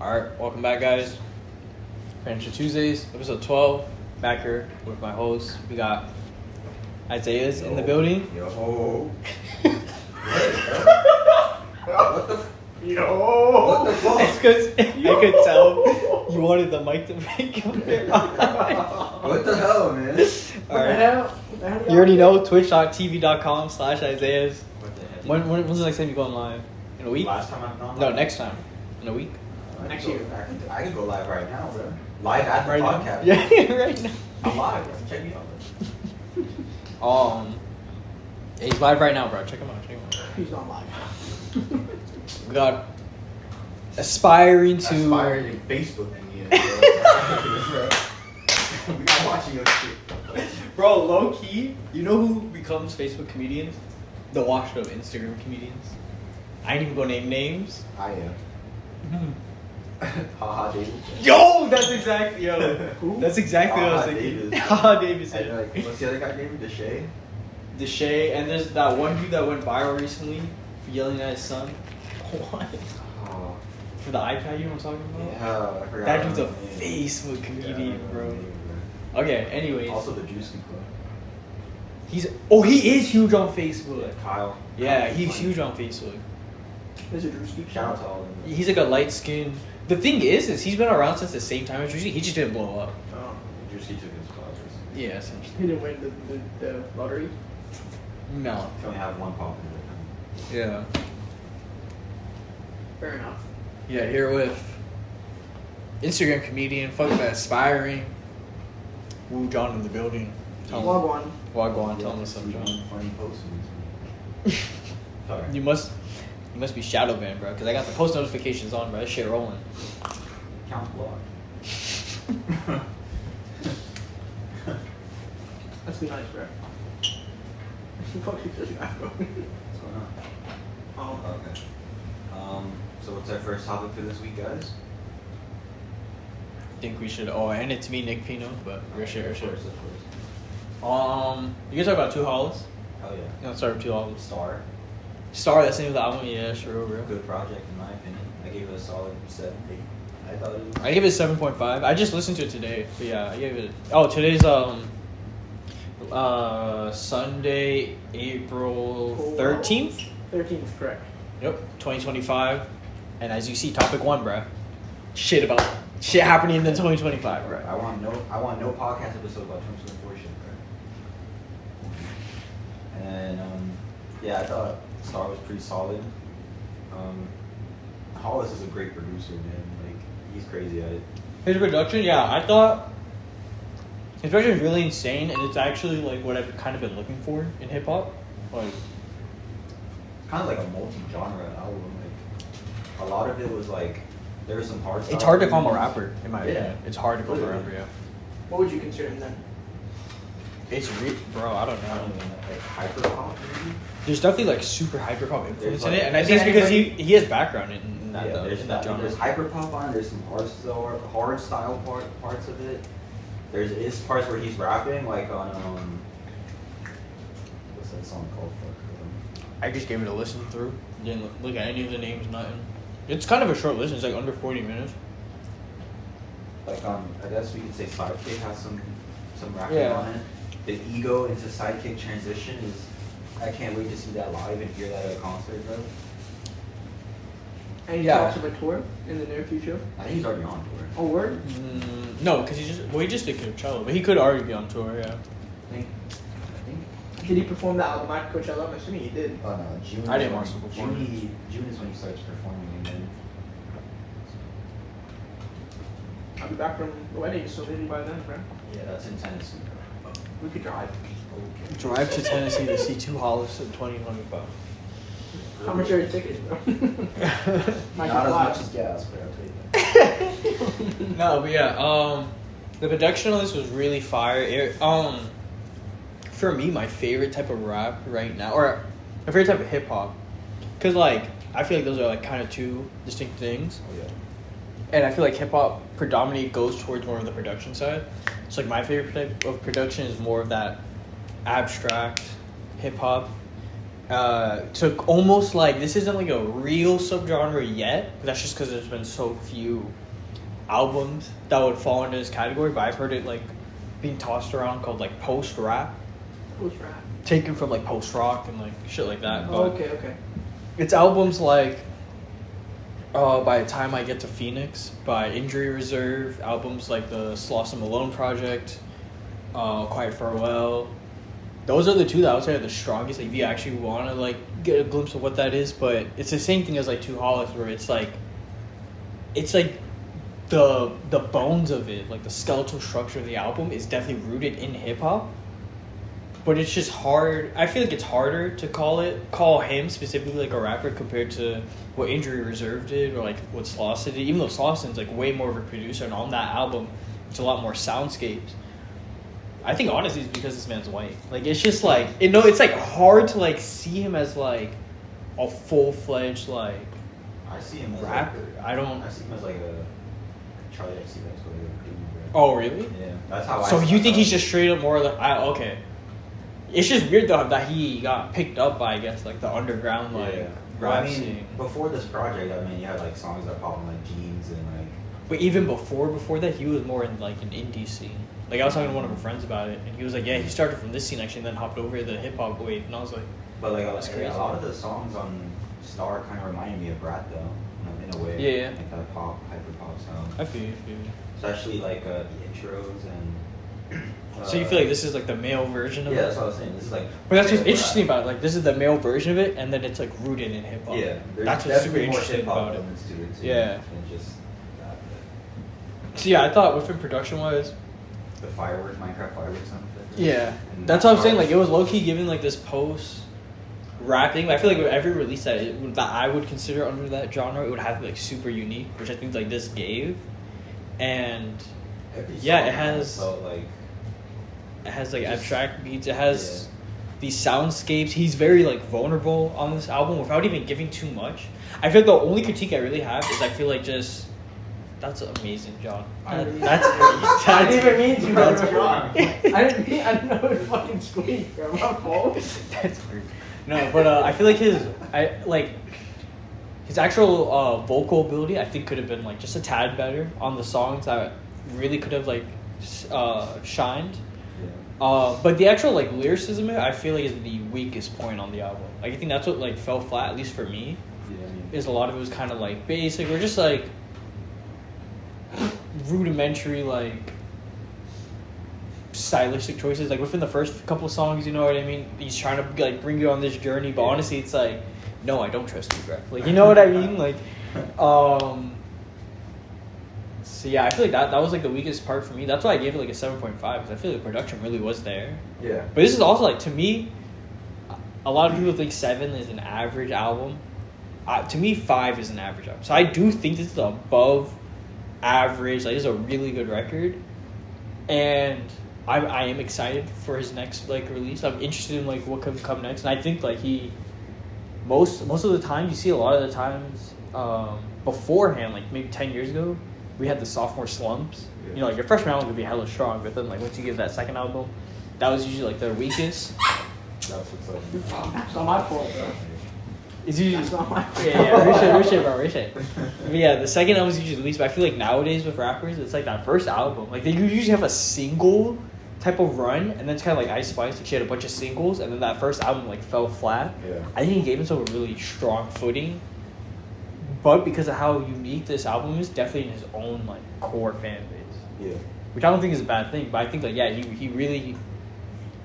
Alright, welcome back, guys. Financial Tuesdays, episode 12. Back here with my host. We got Isaiah's in the building. Yo. What the fuck? It's because I could tell you wanted the mic to make your What the hell, man? Alright. You already know, twitch.tv.com/Isaiah's. What the heck? When's the next time you going live? In a week? Last time I've gone No, live? next time. In a week? Next year. I can go live right now, bro. Live at the Right now? podcast. Yeah, right now. I'm live, bro. Check me out. He's live right now, bro. Check him out. He's not live. We got aspiring to Facebook and we got watching your shit. Bro, low key, you know who becomes Facebook comedians? The washed up Instagram comedians. I ain't even gonna name names. I am. Haha, David. Yo, that's exactly Who? That's exactly what I was Ha-ha, thinking. Davis. Haha, Davis. And like, what's the other guy named? Deshay? Deshay, and there's that one dude that went viral recently for yelling at his son. What? Oh, For the iPad, you know what I'm talking about? yeah, I forgot. That dude's a his name. Facebook comedian, Yeah, I bro. remember his name, Okay, anyways. Also, the Juicy Club. He is huge on Facebook. Kyle. Yeah, Kyle's he's funny. huge on Facebook. There's a Drewski. Shout out to all of them. He's like a light skin. The thing is he's been around since the same time as Juicy. He just didn't blow up. Oh. Juicy took his classes. Yeah, essentially. He didn't win the lottery. No. Can only have one pop in Yeah. Fair enough. Yeah, here with Instagram comedian, fucking aspiring. Woo John in the building. Log one. Wagwan, tell him what's up, John. Funny posts. Sorry. You must be shadow banned, bro, because I got the post notifications on, bro. That shit rolling. Count block. Let's be nice, bro. Fuck you, this guy, bro. What's going on? Oh. Okay. So what's our first topic for this week, guys? Think we should. Oh, and it's me, Nick Pino, but we're sure. Of course. You can talk about 2Hollis. Hell yeah. Let's start with 2Hollis. Star. That's the name of the album. Yeah, sure, bro. Good project in my opinion. I gave it a solid 7, 8. I thought it was. I gave it 7.5. I just listened to it today, but yeah, I gave it. Oh, today's Sunday, April 13th. 13th, correct. Yep, 2025. And as you see, topic 1, bruh. Shit happening in the 2025, bruh. I want no podcast episode about 2024 shit, bro. And yeah, I thought Star was pretty solid. Hollis is a great producer, man. Like, he's crazy at it. His production, yeah, I thought his production was really insane, and it's actually like what I've kind of been looking for in hip hop. Like, It's kind of like a multi-genre album. Like, a lot of it was like, there was some hard stuff. it's hard to call him a rapper, in my Yeah. opinion. It's hard to call him a Literally. rapper, yeah. What would you consider him then? Bro, I don't I don't know. even know, like hyper pop maybe? There's definitely like super hyper pop influence There's, in it, like- and I think it's because he has background in that, Yeah, there's in that genre. There's hyper pop on. There's some hard style parts of it. There's parts where he's rapping, like on what's that song called? I just gave it a listen through. Didn't look at any of the names, nothing. It's kind of a short listen. It's like under 40 minutes. Like I guess we could say Sidekick has some rapping Yeah. on it. The ego into Sidekick transition is. I can't wait to see that live and hear that at a concert, bro. Any Yeah. talks of a tour in the near future? I think he's already on tour. Oh, word? No, because he just did Coachella, but he could already be on tour, yeah. I think. Did he perform the album at Coachella? I'm assuming he did. Oh no, June. I didn't is watch when- the performance. June is when he starts performing again. I'll be back from the wedding, so maybe by then, bro. Yeah, that's in Tennessee. We could drive. Okay. Drive to Tennessee to see 2Hollis in 2025. How much are your tickets, bro? Might Not as fly. much as gas, but I'll take that. No, but yeah, the production on this was really fire. For me, my favorite type of rap right now, or my favorite type of hip hop, because like I feel like those are like kind of two distinct things. Oh yeah. And I feel like hip hop predominantly goes towards more of the production side. So like my favorite type of production is more of that abstract hip hop. took almost like, this isn't like a real subgenre yet. That's just because there's been so few albums that would fall into this category. But I've heard it like being tossed around called like post rap. Post rap. Taken from like post rock and like shit like that. Oh, But okay. it's albums like By the Time I Get to Phoenix by Injury Reserve, albums like the Sloss and Malone Project, Quiet Farewell. Those are the two that I would say are the strongest, like, if you actually want to like get a glimpse of what that is. But it's the same thing as like 2Hollis, where it's like the bones of it, like the skeletal structure of the album is definitely rooted in hip hop. But it's just hard. I feel like it's harder to call him specifically like a rapper compared to what Injury Reserve did or like what Sloss did. Even though Slosson's like way more of a producer, and on that album, it's a lot more soundscapes. I think honestly it's because this man's white. Like it's just like it's like hard to like see him as like a full-fledged like I see him as rapper. I see him as like a Charlie XCX or like a Oh really? Yeah, that's how. So you think he's just straight up more like okay? It's just weird though that he got picked up by, I guess, like the underground like rap scene. Before this project, I mean, you had like songs that pop on like Jeans and like. But even before that, he was more in like an indie scene. Like I was talking to one of my friends about it, and he was like, "Yeah, he started from this scene actually, and then hopped over to the hip hop wave." And I was like, "But like that's crazy." A lot of the songs on Star kind of reminded me of Brat though, in a way. Yeah. Like that pop, hyper pop sound. I feel you. Especially like the intros and. So you feel like this is like the male version of it? Yeah, that's what I was saying. This is like. But that's what's interesting about it. Like this is the male version of it, and then it's like rooted in hip hop. Yeah, that's what's super interesting about it. To it too, yeah. And just that. So yeah, I thought within production wise. The fireworks, Minecraft fireworks sound effect. Yeah, that's what I'm saying. Like it was low key giving like this post rap thing. I feel like with every release that I would consider under that genre, it would have to be like super unique, which I think like this gave. And yeah, it has. Felt like. It has like abstract beats. It has these soundscapes. He's very like vulnerable on this album without even giving too much. I feel like the only critique I really have is I feel like just that's amazing, John. That's great. I didn't even mean to. That's great. I didn't know it fucking squeaked, bro. My fault. That's weird. No, but I feel like his actual vocal ability I think could have been like just a tad better on the songs that really could have like shined. But the actual like lyricism, I feel like is the weakest point on the album. Like I think that's what like fell flat, at least for me. Is a lot of it was kind of like basic or just like rudimentary like stylistic choices. Like within the first couple of songs, you know what I mean? He's trying to like bring you on this journey, but honestly, it's like, no, I don't trust you, bro. Like you know what I mean? Like, So yeah, I feel like that was like the weakest part for me. That's why I gave it like a 7.5 because I feel like the production really was there. Yeah. But this is also like, to me, a lot of people think 7 is an average album. To me, 5 is an average album. So I do think this is above average. Like this is a really good record, and I am excited for his next like release. I'm interested in like what could come next, and I think like he most of the time you see a lot of the times beforehand, like maybe 10 years ago. We had the sophomore slumps. Yeah. You know, like your freshman album could be hella strong, but then like once you get that second album, that was usually like their weakest. That's what's up. That's not my fault, bro. It's usually that's not my fault. Yeah, appreciate. But yeah, the second album is usually the least. But I feel like nowadays with rappers, it's like that first album. Like they usually have a single type of run, and then it's kind of like Ice Spice. Like she had a bunch of singles, and then that first album like fell flat. Yeah. I think he gave himself a really strong footing. But because of how unique this album is, definitely in his own like core fan base. Yeah. Which I don't think is a bad thing, but I think like he really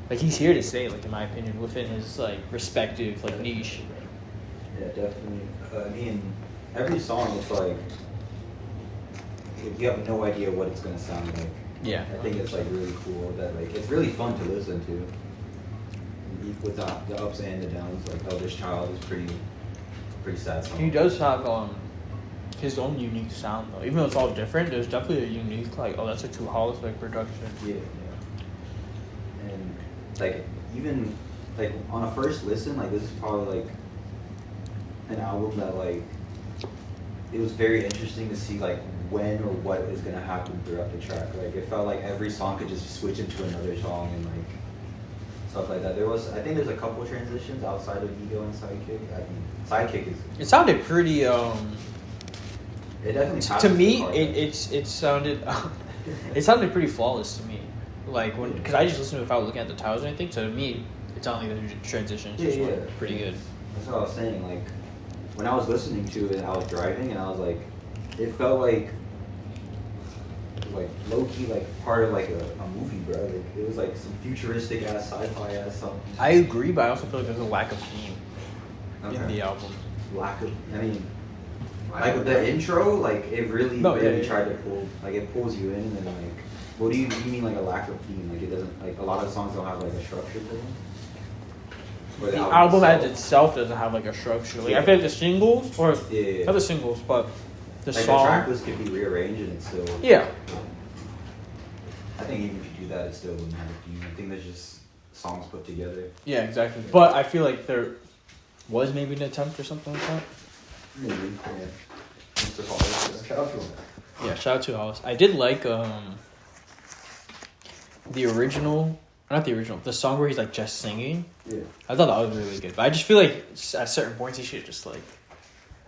like he's here to stay, like in my opinion, within his like respective like niche. Yeah, definitely. I mean, every song it's like you have no idea what it's gonna sound like. Yeah. I think it's like really cool that like it's really fun to listen to. With the ups and the downs, like Eldest Child is pretty sad song. He does have his own unique sound though. Even though it's all different, there's definitely a unique like that's a 2Hollis like production. Yeah. And like even like on a first listen, like this is probably like an album that like it was very interesting to see like when or what is gonna happen throughout the track. Like it felt like every song could just switch into another song and like stuff like that. I think there's a couple transitions outside of Ego and Sidekick. I mean, Sidekick is. It sounded pretty. It definitely. To me, it sounded. It sounded pretty flawless to me. Like because I just listened to it without looking at the titles or anything. So to me, it sounded like the transitions just were pretty good. That's what I was saying. Like when I was listening to it, I was driving and I was like, it felt like low key like part of like a movie, bro. Like, it was like some futuristic ass sci-fi ass something. I agree, but I also feel like there's a lack of theme in the album. Like the intro, like it really tried to pull, like it pulls you in, and then like, what do you mean like a lack of theme? Like it doesn't, like a lot of songs don't have like a structure to them. Or the album as itself doesn't have like a structure. Like I feel like the singles, or not the singles, but the like song. The track list could be rearranged and it's still. Yeah. I think even if you do that, it still wouldn't have a theme. I think there's just songs put together. Yeah, exactly. But I feel like there was maybe an attempt or something like that. Maybe, yeah. Mr. Hollis, shout out to him. Yeah, shout out to 2Hollis. I did like the song where he's like just singing. Yeah. I thought that was really good. But I just feel like at certain points he should just like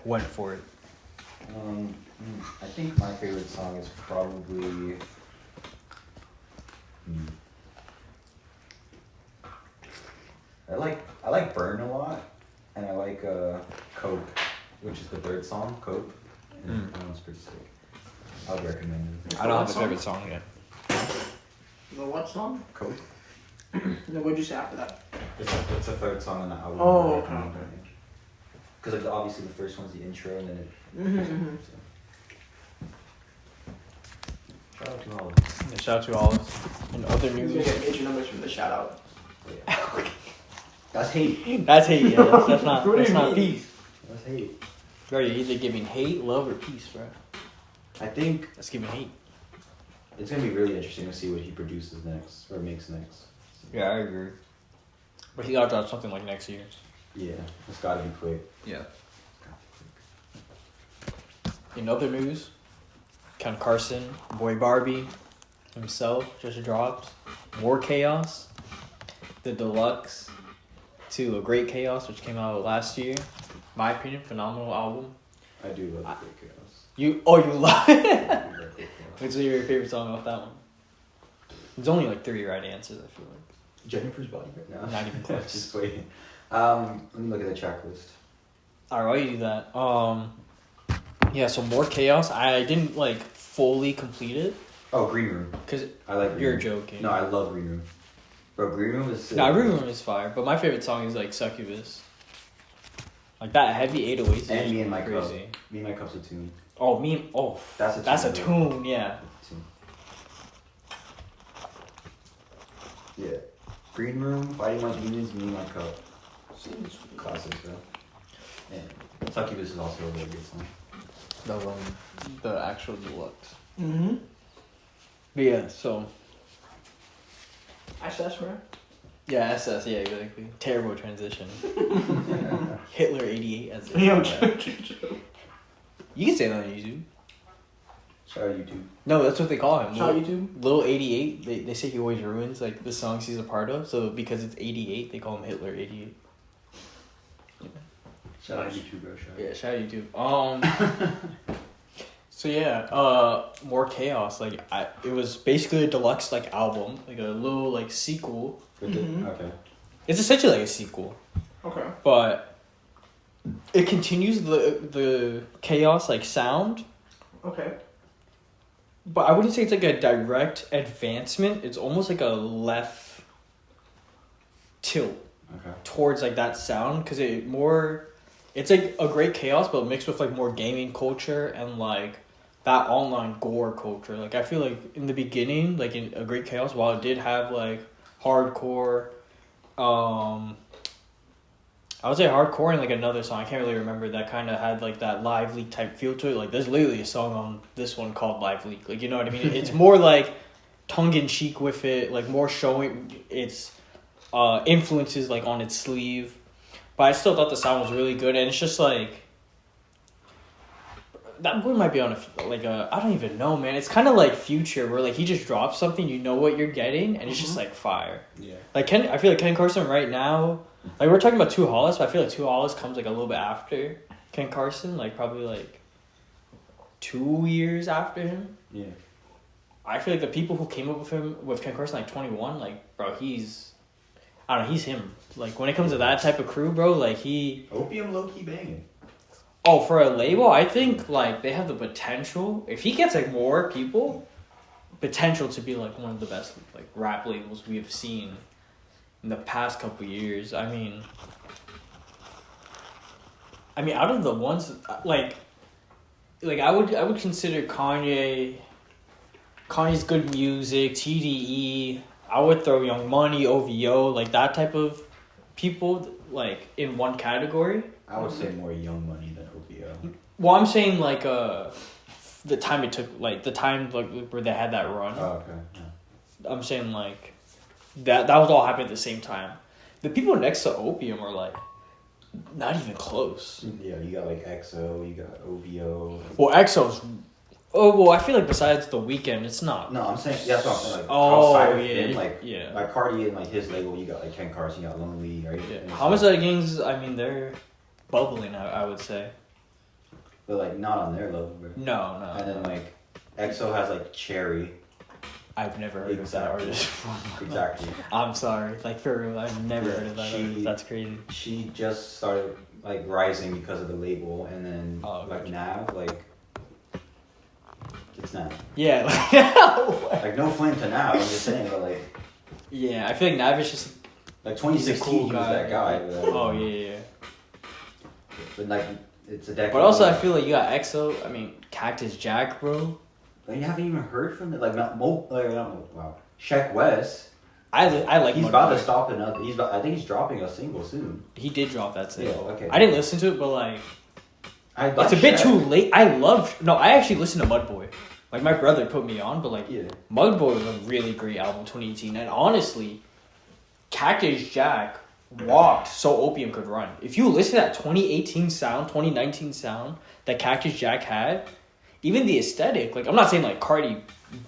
went for it. I think my favorite song is probably. I like Burn a lot, and I like Cope, which is the third song, Cope. And that one's pretty sick. I would recommend it. I don't have a favorite song yet. The what song? Cope. Then what'd you say after that? It's a third song on the album. Oh, okay. Because like obviously the first one's the intro, and then it. So. Shout out to all of them. Yeah, shout out to all of us. And other You're news. gonna get major numbers from the shout out. Yeah. That's hate. That's hate, yeah. That's not peace. That's hate. Bro, you're either giving hate, love, or peace, bro. I think That's giving hate. it's gonna be really interesting to see what he produces next or makes next. Yeah, I agree. But he gotta drop something like next year. Yeah, it's gotta be quick. Yeah. In other news, Ken Carson, Boy Barbie himself just dropped More Chaos, the deluxe to A Great Chaos, which came out last year. My opinion, phenomenal album. I do love Great Chaos. You love it? What's your favorite song off that one? There's only like 3 right answers, I feel like. Jennifer's Body? No. Not even close. Just waiting. Let me look at the track list. Alright, while you do that, yeah, so More Chaos, I didn't like fully complete it. Oh, Green Room. Cause I like Green you're Room. joking. No, I love Green Room. Bro, Green Room is sick. No, Green Room is fire, but my favorite song is like Succubus. Like that heavy 808s. And Me and My Cup. crazy. Me and My Cup's a tune. Oh, that's a tune. tune, yeah. Yeah. Green Room, Fighting My Demons, Me and My Cup. Classics, bro. And Succubus is also a really good song. The actual deluxe. Mm-hmm. But yeah, so SS, bro. yeah, SS, yeah, exactly. Terrible transition. Hitler 88 as it. Yo, You can say that on YouTube. Shout out YouTube. No, that's what they call him. shout out YouTube. Lil 88, they say he always ruins like the songs he's a part of, so because it's 88, they call him Hitler 88. Yeah. Shout out YouTube, bro. Yeah, shout out YouTube. So yeah, More Chaos. Like it was basically a deluxe like album, like a little like sequel. Okay. It's essentially like a sequel, Okay. but it continues the Chaos like sound. Okay. But I wouldn't say it's like a direct advancement. It's almost like a left tilt towards like that sound because it's like a Great Chaos, but mixed with like more gaming culture and like that online gore culture. Like I feel like in the beginning, like in A Great Chaos, while it did have like hardcore, I would say hardcore and like another song, I can't really remember, that kind of had like that Live Leak type feel to it. Like there's literally a song on this one called Live Leak. Like, you know what I mean? It's more like tongue-in-cheek with it, like more showing its influences like on its sleeve. But I still thought the sound was really good, and it's just like that boy might be on I don't even know, man. It's kind of like Future, where like he just drops something, you know what you're getting, and it's just like fire. Yeah. Like I feel like Ken Carson right now, like we're talking about 2Hollis, but I feel like 2Hollis comes like a little bit after Ken Carson, like probably like 2 years after him. Yeah. I feel like the people who came up with Ken Carson like 21, like bro, he's him. Like when it comes to that type of crew, bro, like Opium low key banging. Oh, for a label, I think like they have the potential. If he gets like more people, potential to be like one of the best like rap labels we have seen in the past couple years. I mean, out of the ones like I would consider Kanye's good music, TDE. I would throw Young Money, OVO, like that type of people like in one category. I would say more Young Money than OVO. Well, I'm saying like the time it took, like the time like where they had that run. Oh, okay. Yeah. I'm saying like that was all happening at the same time. The people next to Opium are like not even close. Yeah, you got like EXO, you got OVO. Well, EXO's. Oh well, I feel like besides The Weeknd, it's not. No, I'm saying that's what I'm saying. Like outside of yeah, him, like Cardi and like his label, you got like Ken Carson, you got Lonely, right? Yeah. Homicide Gangs, I mean, they're bubbling. I would say. But like not on their level, bro. No. And then like EXO has like Cherry. I've never heard of that artist. Exactly. I'm sorry, like for real, I've never heard of that artist. That's crazy. She just started like rising because of the label, and then now like. It's not. Yeah. Like no flame to now. I'm just saying, but like. Yeah, I feel like Nav is just. Like 2016, cool he was that guy. But, oh yeah. But like, it's a decade. But also, I feel like you got EXO. I mean, Cactus Jack, bro. Like you haven't even heard from it. Like not I don't know. Wow. Sheck West. I like. He's about to stop another. I think he's dropping a single soon. He did drop that single. Yeah, okay. I didn't listen to it, but like. It's a bit too late. I actually listened to Mudboy. Like, my brother put me on, but, like, Mudboy was a really great album, 2018. And honestly, Cactus Jack walked so Opium could run. If you listen to that 2018 sound, 2019 sound that Cactus Jack had, even the aesthetic, like, I'm not saying, like, Cardi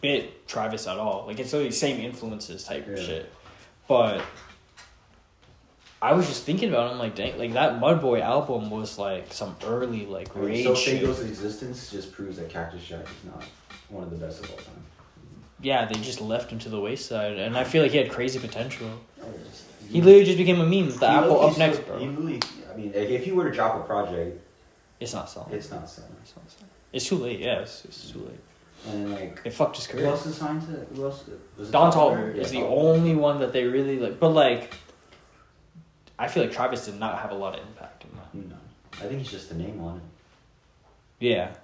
bit Travis at all. Like, it's literally the same influences type of shit. But I was just thinking about it, I'm like, dang, like, that Mudboy album was, like, some early, like, rage So shit. Fago's existence just proves that Cactus Jack is not one of the best of all time. Yeah, they just left him to the wayside, and I feel like he had crazy potential. He literally just became a meme. The Apple up next, bro. He really, I mean, if you were to drop a project, it's not selling. It's not selling. It's too late. Yeah, it's too late. And like, it fucked his career. Who else is signed to? Who else? Don Toliver is the only one that they really like. But like, I feel like Travis did not have a lot of impact in that. No, I think he's just a name on it. Yeah.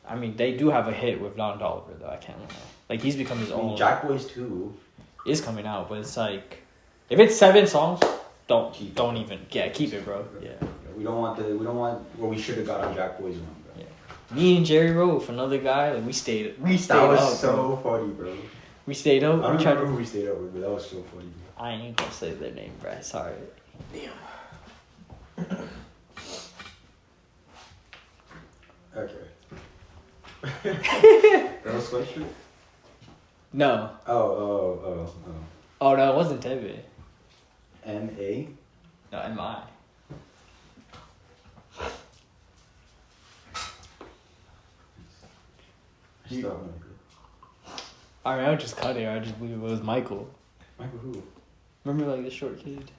I mean, they do have a hit with Don Toliver, though. I can't lie. Like, he's become his own. Jack Boys 2 is coming out, but it's like, if it's 7 songs, don't even. Yeah, keep it, bro. Yeah. We don't want what we should have got on Jack Boys 1, bro. Yeah. Me and Jerry Rowe, another guy, like, we stayed up. That was so funny, bro. We stayed up. I don't remember who we stayed up with, but that was so funny. I ain't gonna say their name, bro. Sorry. Damn. Okay. That was sweatshirt? No. Oh. Oh, no, it wasn't Tebe. M.A.? No, M.I. I mean, I would just cut it. I just believe it was Michael. Michael who? Remember, like, the short kid?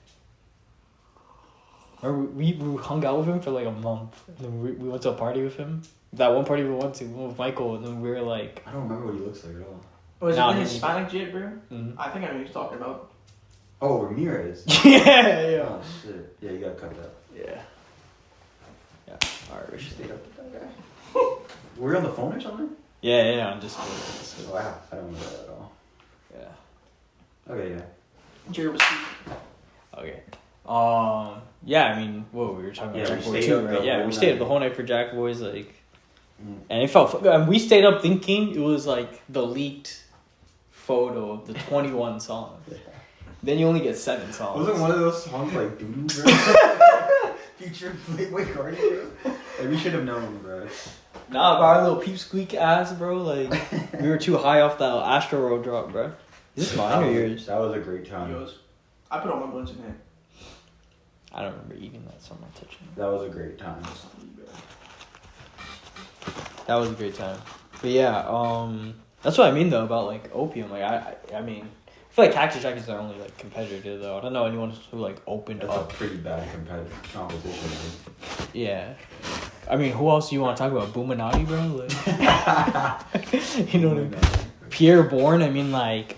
Remember, we hung out with him for, like, a month. And then we went to a party with him. That one party we went with Michael, and then we were, like... I don't remember what he looks like at all. Was it the Hispanic jit, bro? Mm-hmm. I think I know who he's talking about. Oh, Ramirez. Yeah. Oh, shit. Yeah, you gotta cut that. Yeah. Alright, we should stay up with that guy. Were we on the phone or something? Yeah, on Discord. Wow, I don't remember that at all. Yeah. Okay, yeah. Jerry was Okay. Yeah, I mean, we were talking about Jack Boy too, right? Yeah, we stayed up the whole night for Jack Boys, like, and it felt. And we stayed up thinking it was like the leaked photo of the 21 songs. Then you only get 7 songs. Wasn't one of those songs like doo-doo, bro? Featured Playboy Cardi, bro. Like, we should have known, bro. Nah, bro, our little peep squeak ass, bro. Like, we were too high off that Astro World drop, bro. Is this mine or yours? That was a great time. Yours. I put all my buns in here. I don't remember eating that, so I'm not touching it. That was a great time. That was a great time. But yeah, that's what I mean though about like Opium. Like I mean, I feel like Cactus Jack is their only like competitor though. I don't know anyone who like opened That's up. a pretty bad competition. Yeah. I mean, who else do you want to talk about? Boominati, bro? Like, you know what I mean? Pierre Bourne, I mean, like...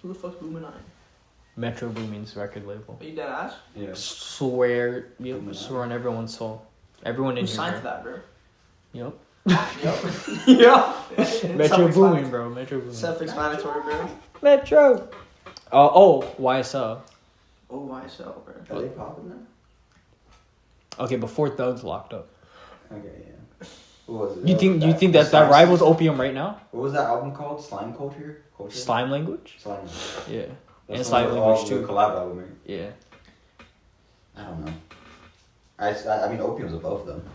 Who the fuck's Boominati? Metro Boomin's record label. Are you dead ass? Yeah. Swear on everyone's soul. Everyone in Who here. signed to that, bro? Yep. Yep. Yeah. Metro Boomin, bro. Metro Boomin. Self-explanatory, bro. Metro. YSL. Oh, YSL, bro. Are they popping now? Okay, before Thug's locked up. Okay, yeah. What was it? You think that rivals Opium right now? What was that album called? Slime Culture? Slime Language? Slime Language. Yeah. That's And Slime Language too. The collab album, right? Yeah. I don't know. I mean, Opium's above them.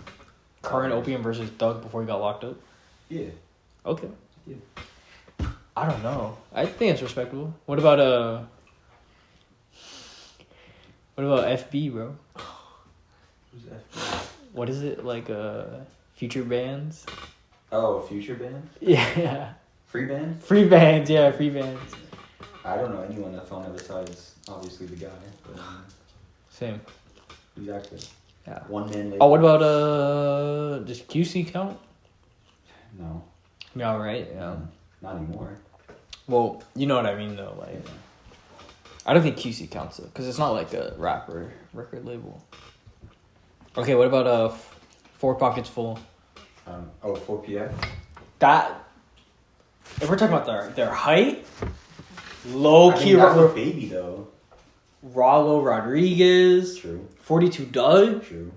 Current Opium versus Thug before he got locked up? Yeah. Okay. Yeah. I don't know. I think it's respectable. What about FB, bro? Who's that? What is it like? Future bands? Oh, Future Band? Yeah. Free Band? Free bands, yeah, free bands. I don't know anyone that's on it besides obviously the guy. But, Same. exactly. Yeah. One man. Oh, what about does QC count? No. Yeah, right. Yeah. Not anymore. Well, you know what I mean though. Like, Yeah. I don't think QC counts though, because it's not like a rapper record label. Okay, what about Four Pockets Full? 4 p.m. That. If we're talking about their height, low key. That's a baby though. Rollo Rodriguez. True. 42 Doug. True.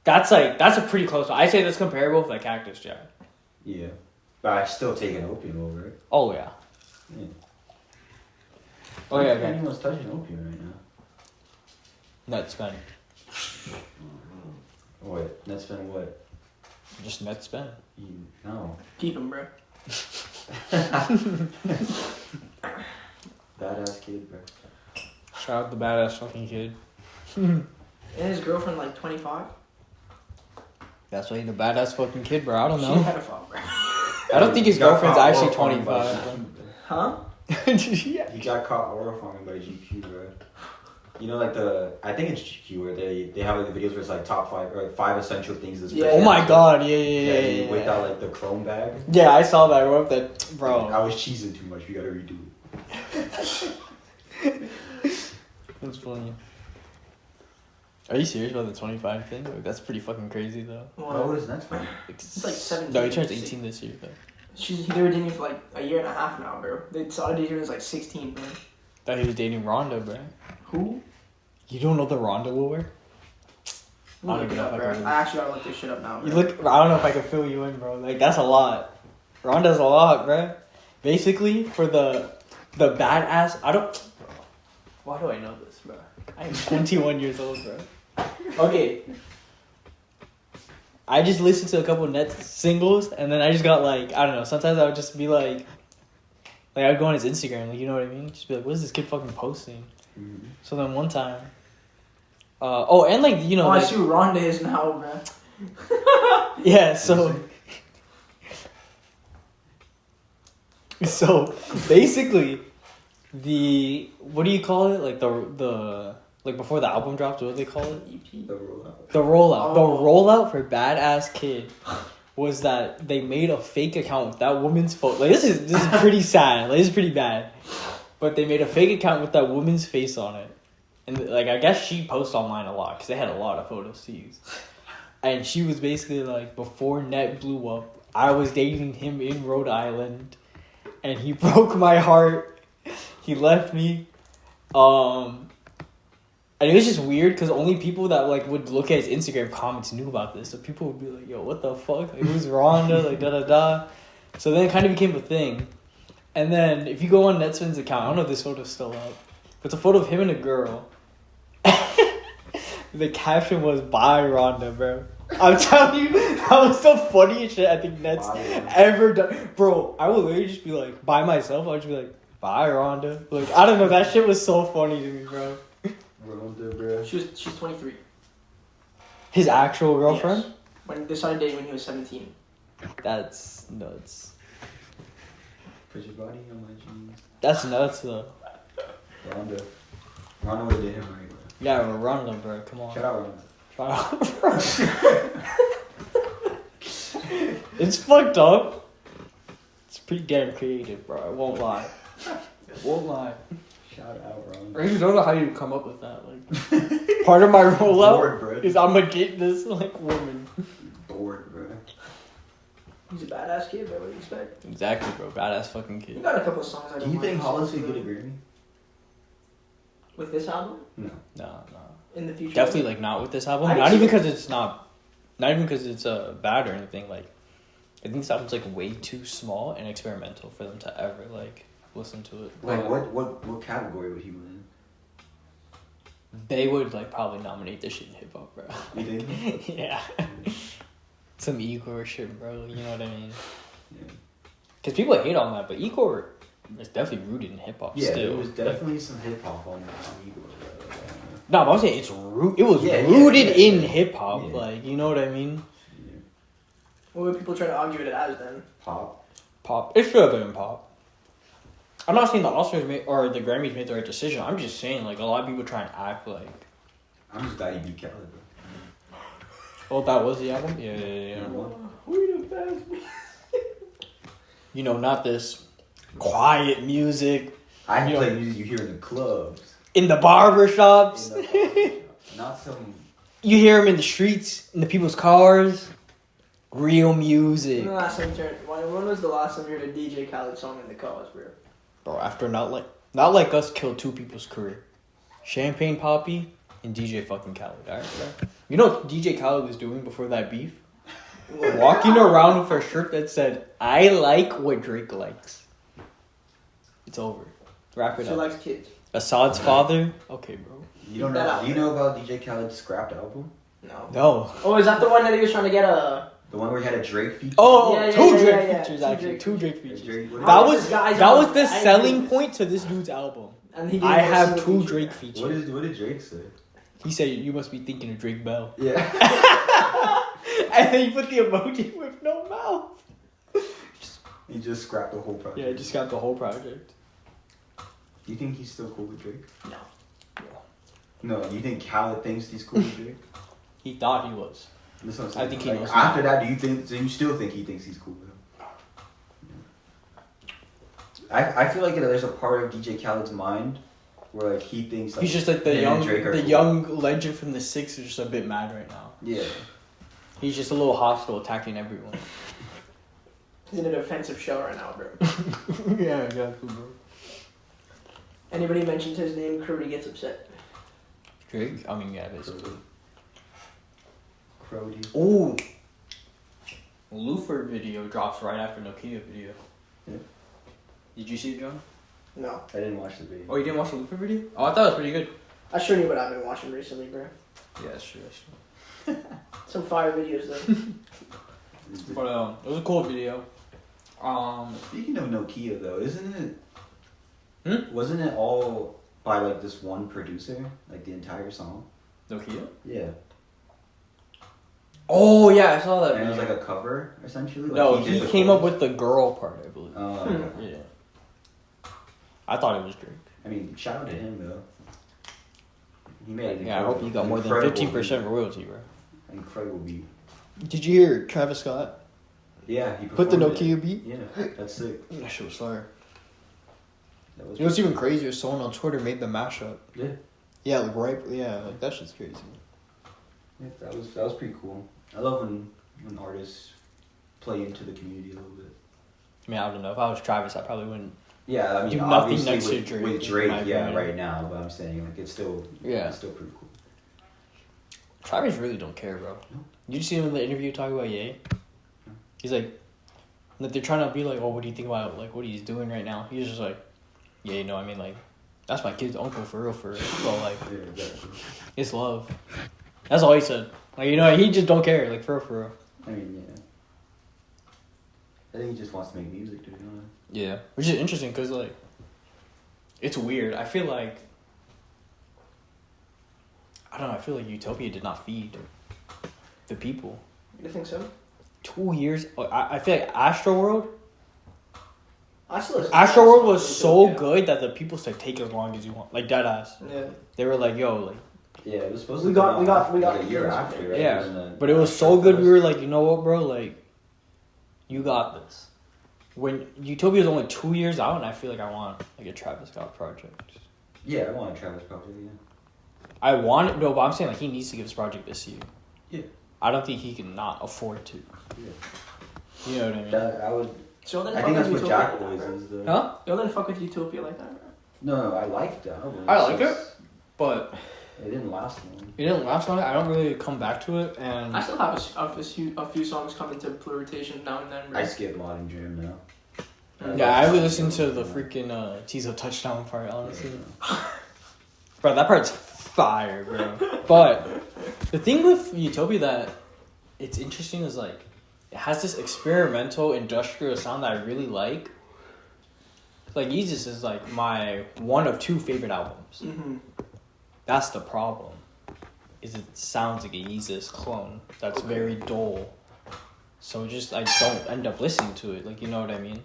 That's a pretty close one. I say that's comparable with like Cactus Jack. Yeah. But I still take an Opium over it. Oh yeah. Yeah. Oh I yeah. don't think Okay. anyone's touching Opium right now. Net spend. What? Net spend what? Just net spend. No. Keep him, bro. Badass kid, bro. Shout out the badass fucking kid. And his girlfriend like 25. That's why he's a badass fucking kid, bro. I don't She's know. a pedophile, bro. I don't think his He got girlfriend's caught actually horrifying by 25. Huh? Yeah. He got caught horrifying by GQ, bro. You know, like I think it's GQ where they have like the videos where it's like top 5 or like 5 essential things this Yeah. Oh person my has. god, Yeah, yeah. with that like the chrome bag. Yeah, I saw that. What that, bro? I was cheesing too much. We gotta redo it. That's funny. Are you serious about the 25 thing? Like, that's pretty fucking crazy though. How old is next one? It's like 17. No, he turns 18 this year though. They were dating for like a year and a half now, bro. They started dating when he was like 16, bro. Thought he was dating Rhonda, bro. Who? You don't know the Rhonda lure? Look it up, bro. I actually gotta look this shit up now, bro. You look. I don't know if I can fill you in, bro. Like that's a lot. Rhonda's a lot, bro. Basically, for the badass. I don't. Why do I know this, bro? I am 21 years old, bro. Okay. I just listened to a couple net singles, and then I just got like, I don't know. Sometimes I would just be like I'd go on his Instagram, like, you know what I mean? Just be like, what is this kid fucking posting? Mm-hmm. So then one time, and like, you know, I like, see who Rhonda is now, bro. yeah. So basically, what do you call it? Like the like before the album dropped, what do they call it? EP. The rollout. The rollout. Oh. The rollout for Badass Kid was that they made a fake account with that woman's photo. Like this is pretty sad. Like this is pretty bad. But they made a fake account with that woman's face on it. And like I guess she posts online a lot because they had a lot of photos to use. And she was basically like, before net blew up, I was dating him in Rhode Island, and he broke my heart. He left me. And it was just weird because only people that like would look at his Instagram comments knew about this. So people would be like, yo, what the fuck? Like, who's Rhonda? Like, da-da-da. So then it kind of became a thing. And then if you go on Netspin's account, I don't know if this photo's still up, but it's a photo of him and a girl. The caption was "Bye, Rhonda," bro. I'm telling you, that was the funniest shit I think Ned's ever done. Bro, I would literally just be like, by myself, I'd just be like, "Bye, Rhonda." Like, I don't know, that shit was so funny to me, bro. Rhonda, bro. She's 23. His actual girlfriend? Yes. When they started dating when he was 17. That's nuts. Put your body on my jeans. That's nuts, though. Rhonda would have did him right, bro. Yeah, Rhonda, bro. Come on. Shout out Rhonda. It's fucked up. It's pretty damn creative, bro. I won't lie. Won't lie. Shout out Rhonda. I just don't know how you come up with that. Like, part of my rollout is I'm gonna get this like woman. Bored, bro. He's a badass kid, bro. What do you expect? Exactly, bro. Badass fucking You kid. got a couple of songs I don't Do you think mind. Hollis would get a Grammy? With this album? No. In the future? Definitely like not with this album. I Not see- even because it's not even because it's bad or anything. Like, I think this album's like way too small and experimental for them to ever like listen to it. Like, what category would he win They would like probably nominate this shit in hip hop, bro. in? You think? Yeah. Some Igor shit, bro. You know what I mean? Yeah. Because people hate on that, but Igor is definitely rooted in hip hop. Yeah, still. there was definitely some hip hop on Igor. No, but I'm saying it was Yeah, rooted yeah. in hip hop. Yeah. Like, you know what I mean? Yeah. What would people try to argue it as then? Pop. Pop. It should have been pop. I'm not saying the Oscars made or the Grammys made the right decision. I'm just saying like a lot of people try and act like. I'm just glad he beat Khaled, bro. Oh, that was the album. Yeah. We the best. You know, not this quiet music I You play know- music you hear in the clubs. in the barber shops. In the barbershop. Not some. You hear them in the streets, in the people's cars. Real music. When was the last time you heard a DJ Khaled song in the cars, bro? Bro, after not like us killed two people's career. Champagne Poppy and DJ fucking Khaled. Alright, bro. You know what DJ Khaled was doing before that beef? Walking around with a shirt that said, "I like what Drake likes." It's over. Wrap it She up. likes kids. Assad's father? Okay, bro. You don't know? Do you know about DJ Khaled's scrapped album? No. No. Oh, is that the one that he was trying to get a... The one where he had a Drake feature? Oh, Yeah, two yeah, Drake yeah. features Two actually. Drake Two Drake Drake, features. what That is- was This guy's that on- was the I agree. selling point to this dude's album. And he didn't I want to have see the two feature. Drake features. what did Drake say? He said, "You must be thinking of Drake Bell." Yeah. And then he put the emoji with no mouth. He just scrapped the whole project. Yeah, I just got the whole project. You think he's still cool with Drake? No. No, you think Khaled thinks he's cool with Drake? He thought he was. That's what I'm I saying. think he Like, knows after now. that, do you still think he thinks he's cool with him? I feel like there's a part of DJ Khaled's mind where like he thinks like He's just like the him and young, Drake are the cool. young legend from the '6 is just a bit mad right now. Yeah. He's just a little hostile, attacking everyone. He's in a defensive show right now, bro. Yeah, exactly, bro. Anybody mentions his name, Crudy gets upset. Drake? I mean, yeah, basically. Crody. Ooh. Luther video drops right after Nokia video. Yeah. Did you see it, John? No. I didn't watch the video. Oh, you didn't watch the Luther video? Oh, I thought it was pretty good. I showed you what I've been watching recently, bro. Yeah, that's true, that's true. Some fire videos, though. But, it was a cool video. Speaking of Nokia though, isn't it? Hmm? Wasn't it all by like this one producer, like the entire song? Nokia? Yeah. Oh, yeah, I saw that And it video. was like a cover, essentially. Like, No, did he the came up chorus. with the girl part, I believe. Okay. Yeah. I thought it was Drake. I mean, shout out to him though. He made an Yeah, I hope you got more than incredible 15% beat. royalty, bro. Incredible beat. Did you hear Travis Scott Yeah, he put the performed Nokia it. beat? Yeah, that's sick. That shit was fire. That was You know what's even crazier? Someone on Twitter made the mashup. Yeah. Yeah, like like that shit's crazy. Yeah, that was pretty cool. I love when artists play into the community a little bit. I mean, I don't know. If I was Travis, I probably wouldn't. Yeah, I mean, Do nothing obviously next to with, Drake, with in Drake, my yeah, opinion. right now. But I'm saying, like, it's still pretty cool. Travis really don't care, bro. No. Did you see him in the interview talking about Ye? No. He's like they're trying to be like, oh, what do you think about like what he's doing right now? He's just like, yeah, I mean, like, that's my kid's uncle for real. So like, Yeah, exactly. it's love. That's all he said. Like, you know, he just don't care. Like, for real. I mean, yeah. I think he just wants to make music, dude. Yeah. Which is interesting because, like, it's weird. I feel like, I don't know, I feel like Utopia did not feed the people. You think so? 2 years. I feel like Astroworld Astro World was so good that the people said take as long as you want. Like, deadass. Yeah. They were like, yo, like. Yeah, it was supposed We to got like a year after, right? Yeah. But it was so good, we were like, you know what, bro? Like, you got this. When Utopia is only 2 years out, and I feel like I want, like, a Travis Scott project. Yeah, I want a Travis project, yeah. I want it, no, but I'm saying, like, he needs to give his project this year. Yeah. I don't think he can not afford to. Yeah. You know what I mean? That, I would. So then I think that's what Jack Boys is, though. Huh? You didn't fuck with Utopia like that, bro? No, I liked that album. I like it, but it didn't last long. it didn't last long. I don't really come back to it, and I still have a few songs come into rotation now and then, bro. I skip Modern Jam now. yeah, I would listen to the freaking Tizo touchdown part, honestly. Bro, that part's fire, bro. But the thing with Utopia that it's interesting is, like, it has this experimental industrial sound that I really like. Like, Yeezus is, like, my one of two favorite albums. Mm-hmm. That's the problem. Is it sounds like a Yeezus clone that's very dull. So just, I don't end up listening to it. Like, you know what I mean?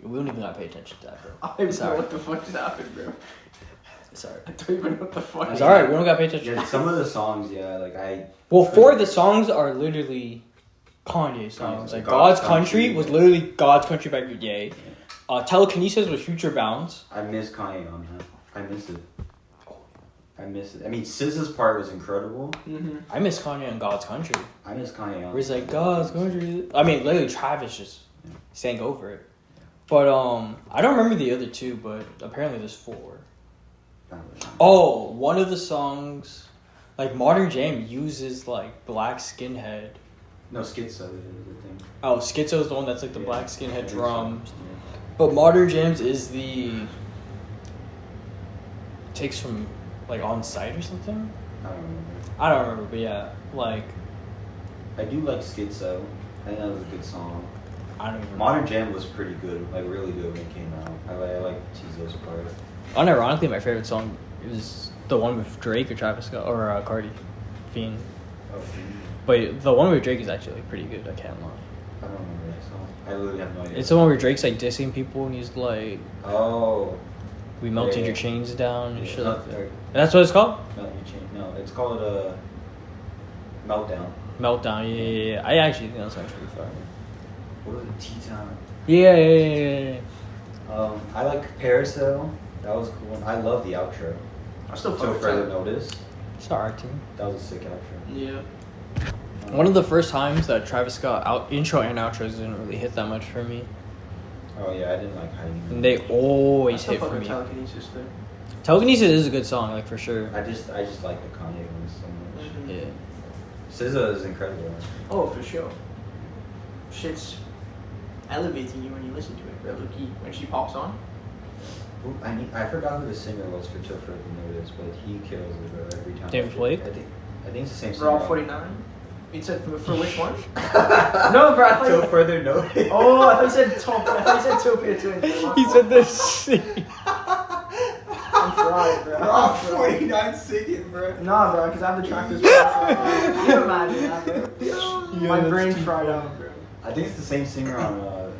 We don't even gotta pay attention to that, bro. I don't even know what the fuck just happened, bro. Sorry. I don't even know what the fuck. It's alright, we don't gotta pay attention. Yeah, some of the songs, yeah, like Well, 4 of the songs are literally Kanye songs. Like, God's Country was literally God's Country by Ye. Telekinesis was Future Bounds. I miss Kanye on that. I miss it. I miss it. I mean, SZA's part was incredible. Mm-hmm. I miss Kanye on God's Country. I miss Kanye on. Where he's like, God's Country. I mean, literally, Travis just sang over it. But, I don't remember the other 2, but apparently there's 4. Oh, one of the songs, like, Modern Jam uses, like, black skinhead. No, Schizo is the thing. Oh, Schizo is the one that's, like, the black skinhead drums. Yeah. But Modern Jams is the... takes from, like, On Site or something? I don't remember, but yeah, like... I do like Schizo. I think that was a good song. I don't even remember. Modern Jam was pretty good, like really good when it came out. I like Tizo's part. Unironically, my favorite song is the one with Drake or Travis Scott, or Cardi. Fiend. Oh, But the one with Drake is actually, like, pretty good, I can't lie. I don't remember that song. I literally have no idea. It's the one where Drake's, like, dissing people, and he's like... Oh. We melted Yeah. your chains down and shit like that. Or- That's what it's called? Melt Your Chain. No, it's called Meltdown. Meltdown, yeah. I actually think that song's pretty fire. What was it? T-Town. Yeah. I like Parasail. That was cool. I love the outro. I still fuck So with further that. notice. It's alright, too. That was a sick outro. Yeah. One of the first times that Travis Scott intro and outros didn't really hit that much for me. Oh yeah, I didn't like Hiding. And they always I still hit fuck for with me. Telekinesis though. Telekinesis is a good song, like, for sure. I just like the Kanye ones so much. Mhm. Yeah. SZA is incredible. Oh, for sure. Shit's elevating you when you listen to it, bro. Look, when she pops on. Ooh, I forgot who the singer was for Till Further Notice, but he kills it, bro, every time. David Blake? I think it's the same singer. Raw 49. You said for which one? No, bro. I thought Till you, Further Notice. oh, I thought you said Top. I thought you said Topia Twins. He said this. I'm fried, bro. Raw I'm fried. 49 singing, bro. Nah, bro, because I have the track this. Can you imagine that, bro? My brain's fried out, bro. I think it's the same singer on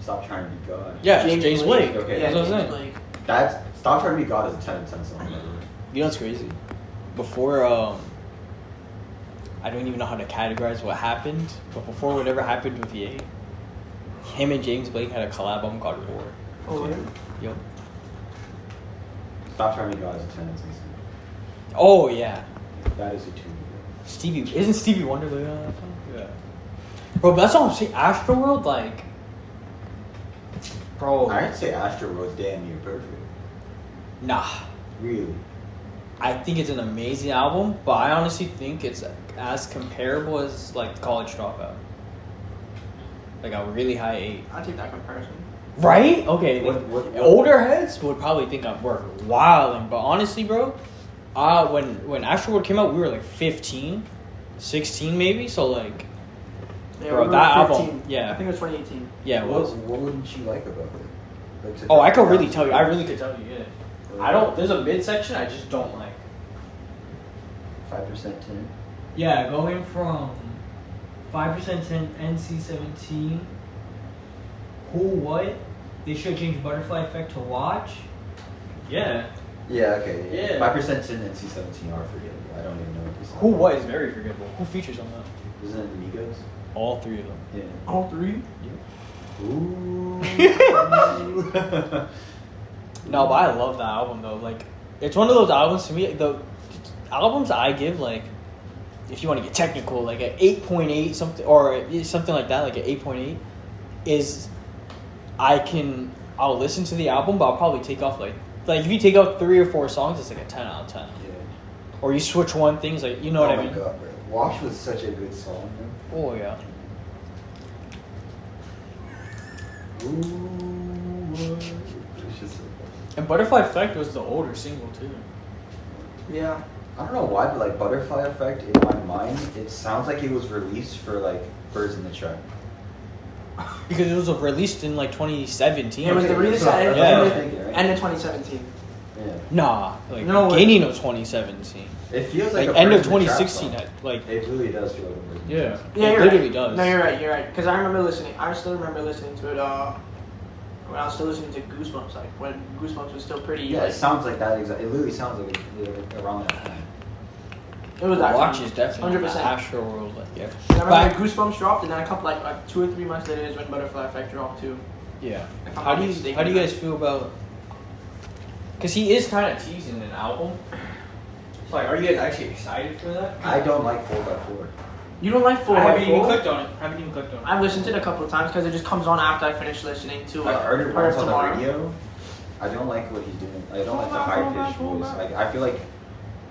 Stop Trying to Be God. Yeah, James Blake. Okay. Yeah, That's what I'm James saying. Blake. That's Stop Trying to Be God is a 10 out of 10 song. You know what's crazy? Before, I don't even know how to categorize what happened, but before whatever happened with Ye, him and James Blake had a collab album called War. Oh, yeah. Yep. Stop Trying to Be God is a 10 out of 10 song. Oh, yeah. That is a 2. Isn't Stevie Wonder living on that song? Yeah. Bro, but that's what I'm saying. Astroworld, like, bro. I'd say Astroworld's damn near perfect. Nah. Really? I think it's an amazing album, but I honestly think it's as comparable as, like, College Dropout. Like, a really high 8. I'll take that comparison. Right? Okay. What- older heads would probably think I'm working wilding, but honestly, bro, When Astroworld came out, we were like 15, 16 maybe. So like, Yeah, bro, we that were album, 15. yeah, I think it was 2018. yeah, it was. What wouldn't you like about it? Like, to Oh, I drop could really down tell to- you. I really could tell you. Yeah. I don't. There's a mid section I just don't like. 5% tin. Yeah, going from 5% to NC-17. Who? What? They should change Butterfly Effect to Watch. Yeah. Yeah, okay. Yeah. 5% tin and NC-17 are forgettable. I don't even know what this is. Who? What is very forgettable. Who features on that? Isn't it the Migos? All three of them. Yeah. All three? Ooh. No, but I love that album though. Like, it's one of those albums to me. The albums I give, like, if you want to get technical, like an 8.8 something or something like that, like an 8.8 is I'll listen to the album, but I'll probably take off like if you take out 3 or 4 songs, it's like a 10 out of 10. Yeah. Or you switch one things, like, you know what I mean? Oh my god, bro. Wash was such a good song, man. Oh yeah. Ooh, it's just so And Butterfly Effect was the older single too. Yeah. I don't know why, but like Butterfly Effect in my mind, it sounds like it was released for like Birds in the Trap. Because it was released in like 2017. It was the release at That's Yeah. what I was thinking, right? end of 2017. Yeah. Nah, like No way. beginning of 2017. It feels like Like a end of Birds in the Trap 2016. song. Like It really does feel like a Birds in the yeah, Trap. Yeah, it you're literally right. does. No, you're right. Because I remember listening. I still remember listening to it when I was still listening to Goosebumps, like when Goosebumps was still pretty. Yeah, like, it sounds like that exactly. It literally sounds like around that time. it was The that Watch time. is definitely 100%. the Astro World. Like yeah. And I remember But- Goosebumps dropped, and then a couple like 2 or 3 months later is when Butterfly Effect dropped too. Yeah. If I'm How not do mistaken. you guys feel about? Because he is kind of teasing an album. So like, are you guys actually excited for that? I don't like 4x4. You don't like 4 I haven't even by 4? clicked on it. Haven't even clicked on it. I've listened to it a couple of times because it just comes on after I finish listening to I heard it Part once of on the Tomorrow. radio. I don't like what he's doing. I don't like the high pitched voice. Like I feel like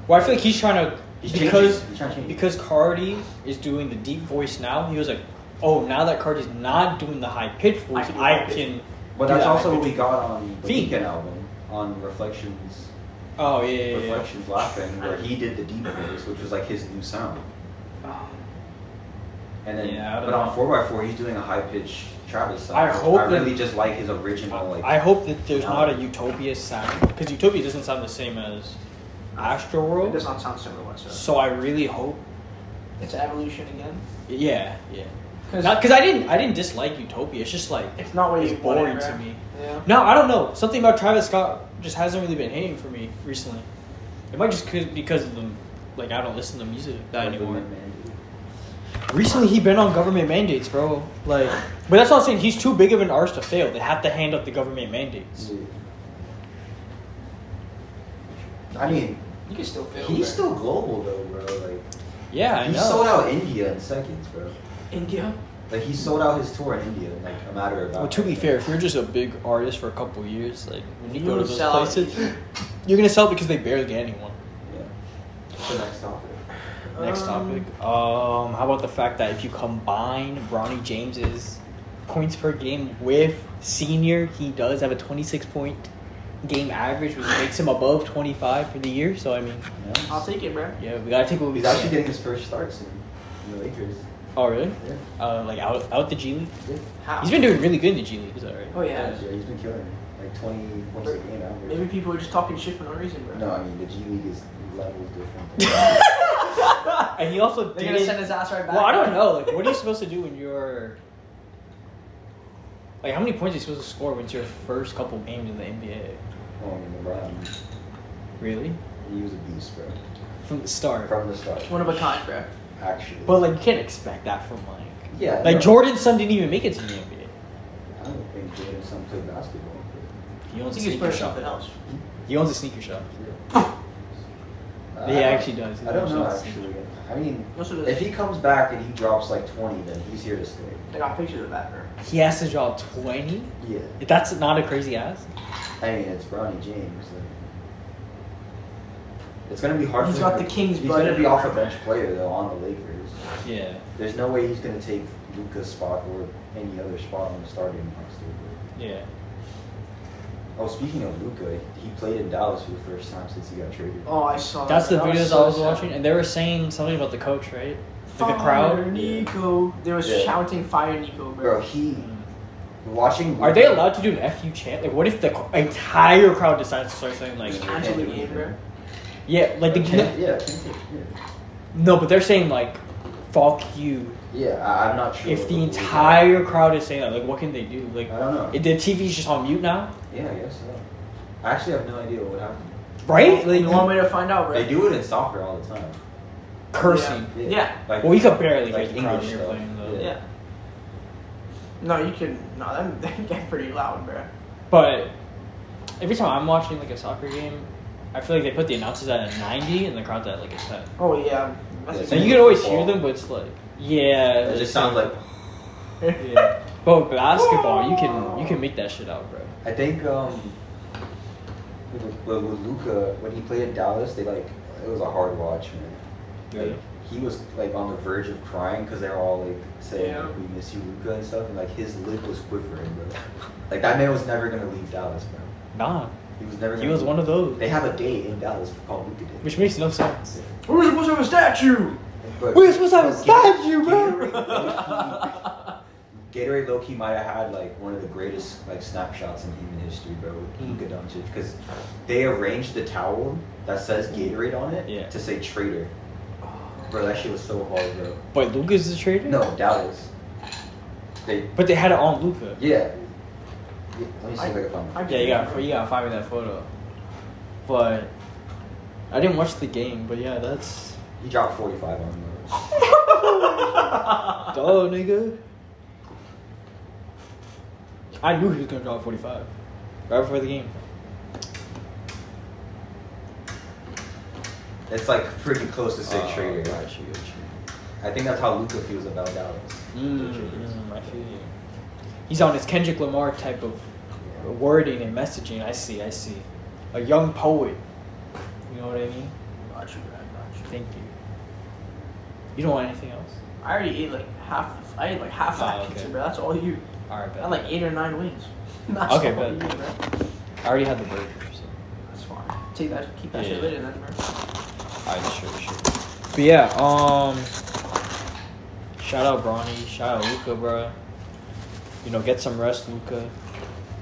Well, I feel like he's trying to he's because changing. He's trying to change. because Cardi is doing the deep voice now. He was like, oh, now that Cardi's not doing the high pitched voice, I can. But do that's that also high what we pitch. got on the Fiend. Weekend album on Reflections. Oh yeah. Reflections Laughing, where he did the deep voice, which was like his new sound. And then, Yeah, I don't but on know. 4x4, he's doing a high pitched Travis sound. I hope I that- really just like his original like. I hope that there's not a Utopia sound because Utopia doesn't sound the same as Astro It World. does not sound similar whatsoever. So I really hope. It's evolution again. Yeah. Because Not because I didn't dislike Utopia. It's just like it's not what it's you boring wanted, to right? me. Yeah. No, I don't know. Something about Travis Scott just hasn't really been hitting for me recently. It might just because of the like I don't listen to music that anymore. Recently, he been on government mandates, bro. Like, but that's not saying he's too big of an artist to fail. They have to hand up the government mandates. I mean, You can still feel he's it. still global though, bro. Like Yeah, I he know. sold out India in seconds, bro. India. Like he sold out his tour in India in like a matter of. Well, to be fair, if you're just a big artist for a couple of years, like when you You go to will those sell out. places, you're gonna sell because they barely get anyone. Yeah. What's the next topic? Next topic. How about the fact that if you combine Bronny James's points per game with Senior, he does have a 26-point game average, which makes him above 25 for the year. So I mean, Yeah. I'll take it, bro. yeah, we gotta take what we He's can. actually getting his first start soon in the Lakers. Oh really? Yeah. Like out the G League. Yeah. How? He's been doing really good in the G League. Is that right? Oh yeah. Yeah, he's been killing it. Like 20 points a game average. Maybe people are just talking shit for no reason, bro. No, I mean the G League is levels different. And he also They're gonna did. send his ass right back. Well, I don't know. Like, what are you supposed to do when you're like? How many points are you supposed to score when it's your first couple games in the NBA? Oh, I mean LeBron, Really? he was a beast, bro. From the start. From the start, One of a kind, bro. actually. But like, you can't expect that from like. yeah, Like no, Jordan's son didn't even make it to the NBA. I don't think Jordan's son played basketball. He I owns a think he's sneaker playing shop. something else. He owns a sneaker shop. But, He actually does. He I don't know does. actually. I mean, He also does. if he comes back and he drops like 20, then he's here to stay. I got pictures of that, bro. He has to drop 20. Yeah. That's not a crazy ass. I mean, it's Bronny James. Like, it's gonna be hard. He's for got him. the King's He's blood gonna be in off him. a bench player though on the Lakers. Yeah. There's no way he's gonna take Luka's spot or any other spot on the starting roster. Yeah. Oh, speaking of Luka, he played in Dallas for the first time since he got traded. Oh, I saw That's that. the That videos so I was sad. watching, and they were saying something about the coach, right? Like the Fire crowd. Nico. They was shouting "Fire Nico," bro. Bro, watching. Are they allowed to do an FU chant? Like, what if the entire crowd decides to start saying like? Just cancel the game, bro. Yeah, like the. Yeah. No, but they're saying like, "Fuck you." Yeah, I'm not sure. If the entire crowd is saying that, like, what can they do? Like, I don't know. The TV's just on mute now, Yeah, I guess so. I actually have no idea what would happen. right? Like, You want me to find out, bro? They do it in soccer all the time. cursing. Yeah. Like, Well, you could barely like hear the crowd when English you're stuff. playing though. Yeah. No, you can. No, that get pretty loud, bro. But every time I'm watching like a soccer game, I feel like they put the announcers at a 90 and the crowd's at like a 10. Oh yeah. Yeah, So you can always hear them, but it's like, yeah, It just sounds like. yeah. But with basketball, you can make that shit out, bro. I think with Luka, when he played in Dallas, it was a hard watch, man. Like, he was like on the verge of crying because they were all like saying like, we miss you, Luka, and stuff, and like his lip was quivering, bro. Like that man was never gonna leave Dallas, bro. Nah, He was never. he was one of those. They have a day in Dallas called Luka Day. Which makes no sense. We're supposed to have a statue. But- We're supposed to have a but statue, bro. Gatorade low-key might have had like one of the greatest like snapshots in human history, bro. Luka Doncic, because they arranged the towel that says Gatorade on it to say traitor. Bro, that shit was so hard, bro. But Luka's the trader? No, Dallas. But they had it on Luka. Yeah. Let me see if I can find it. Yeah, you gotta find me that photo. But I didn't watch the game, but yeah, that's. He dropped 45 on him. Duh, nigga. I knew he was gonna drop 45 right before the game. It's like pretty close to say traitor. Got you. I think that's how Luka feels about Dallas. I feel you. He's on his Kendrick Lamar type of wording and messaging. I see. A young poet. You know what I mean? Got you. Thank you. You don't want anything else? I already ate like half. I ate like half that pizza, bro. That's all you. Alright, I bet. had like 8 or 9 wings. That's Okay, all bet. you eat, bro. I already had the burger, so. That's fine. Take that. Keep that Yeah. shit lit in then, bro. Alright, sure. But yeah, shout out Bronny, shout out Luka, bro. You know, get some rest, Luka.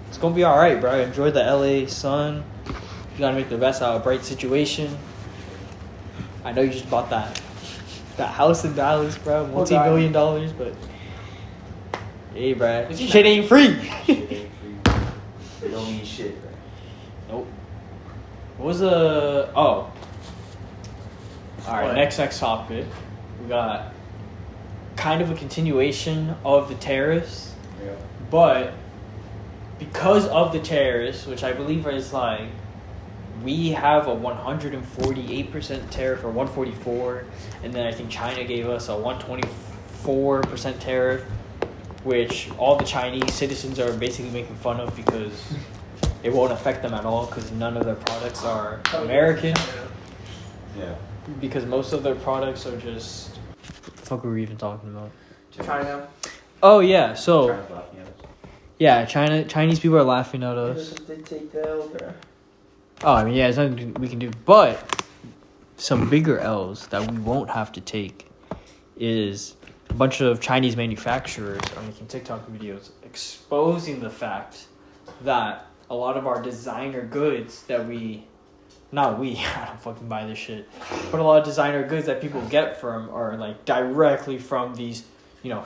It's gonna be alright, bro. Enjoy the LA sun. You gotta make the best out of a bright situation. I know you just bought that house in Dallas, bro. $multi-million, but hey, bro, shit ain't free. They don't mean shit, bro. Nope. What was the... Oh. Alright, What? next topic. We got kind of a continuation of the tariffs. Yeah. But because of the tariffs, which I believe is like... We have a 148% tariff, or 144, and then I think China gave us a 124% tariff, which all the Chinese citizens are basically making fun of because it won't affect them at all because none of their products are American. Yeah. Because most of their products are just... What the fuck were we even talking about? China. Oh, yeah, so... China's laughing at us. Yeah, Chinese people are laughing at us. They take the L, bro. Oh, I mean, yeah, there's nothing we can do. But some bigger L's that we won't have to take is a bunch of Chinese manufacturers are making TikTok videos exposing the fact that a lot of our designer goods that I don't fucking buy this shit, but a lot of designer goods that people get from are like directly from these,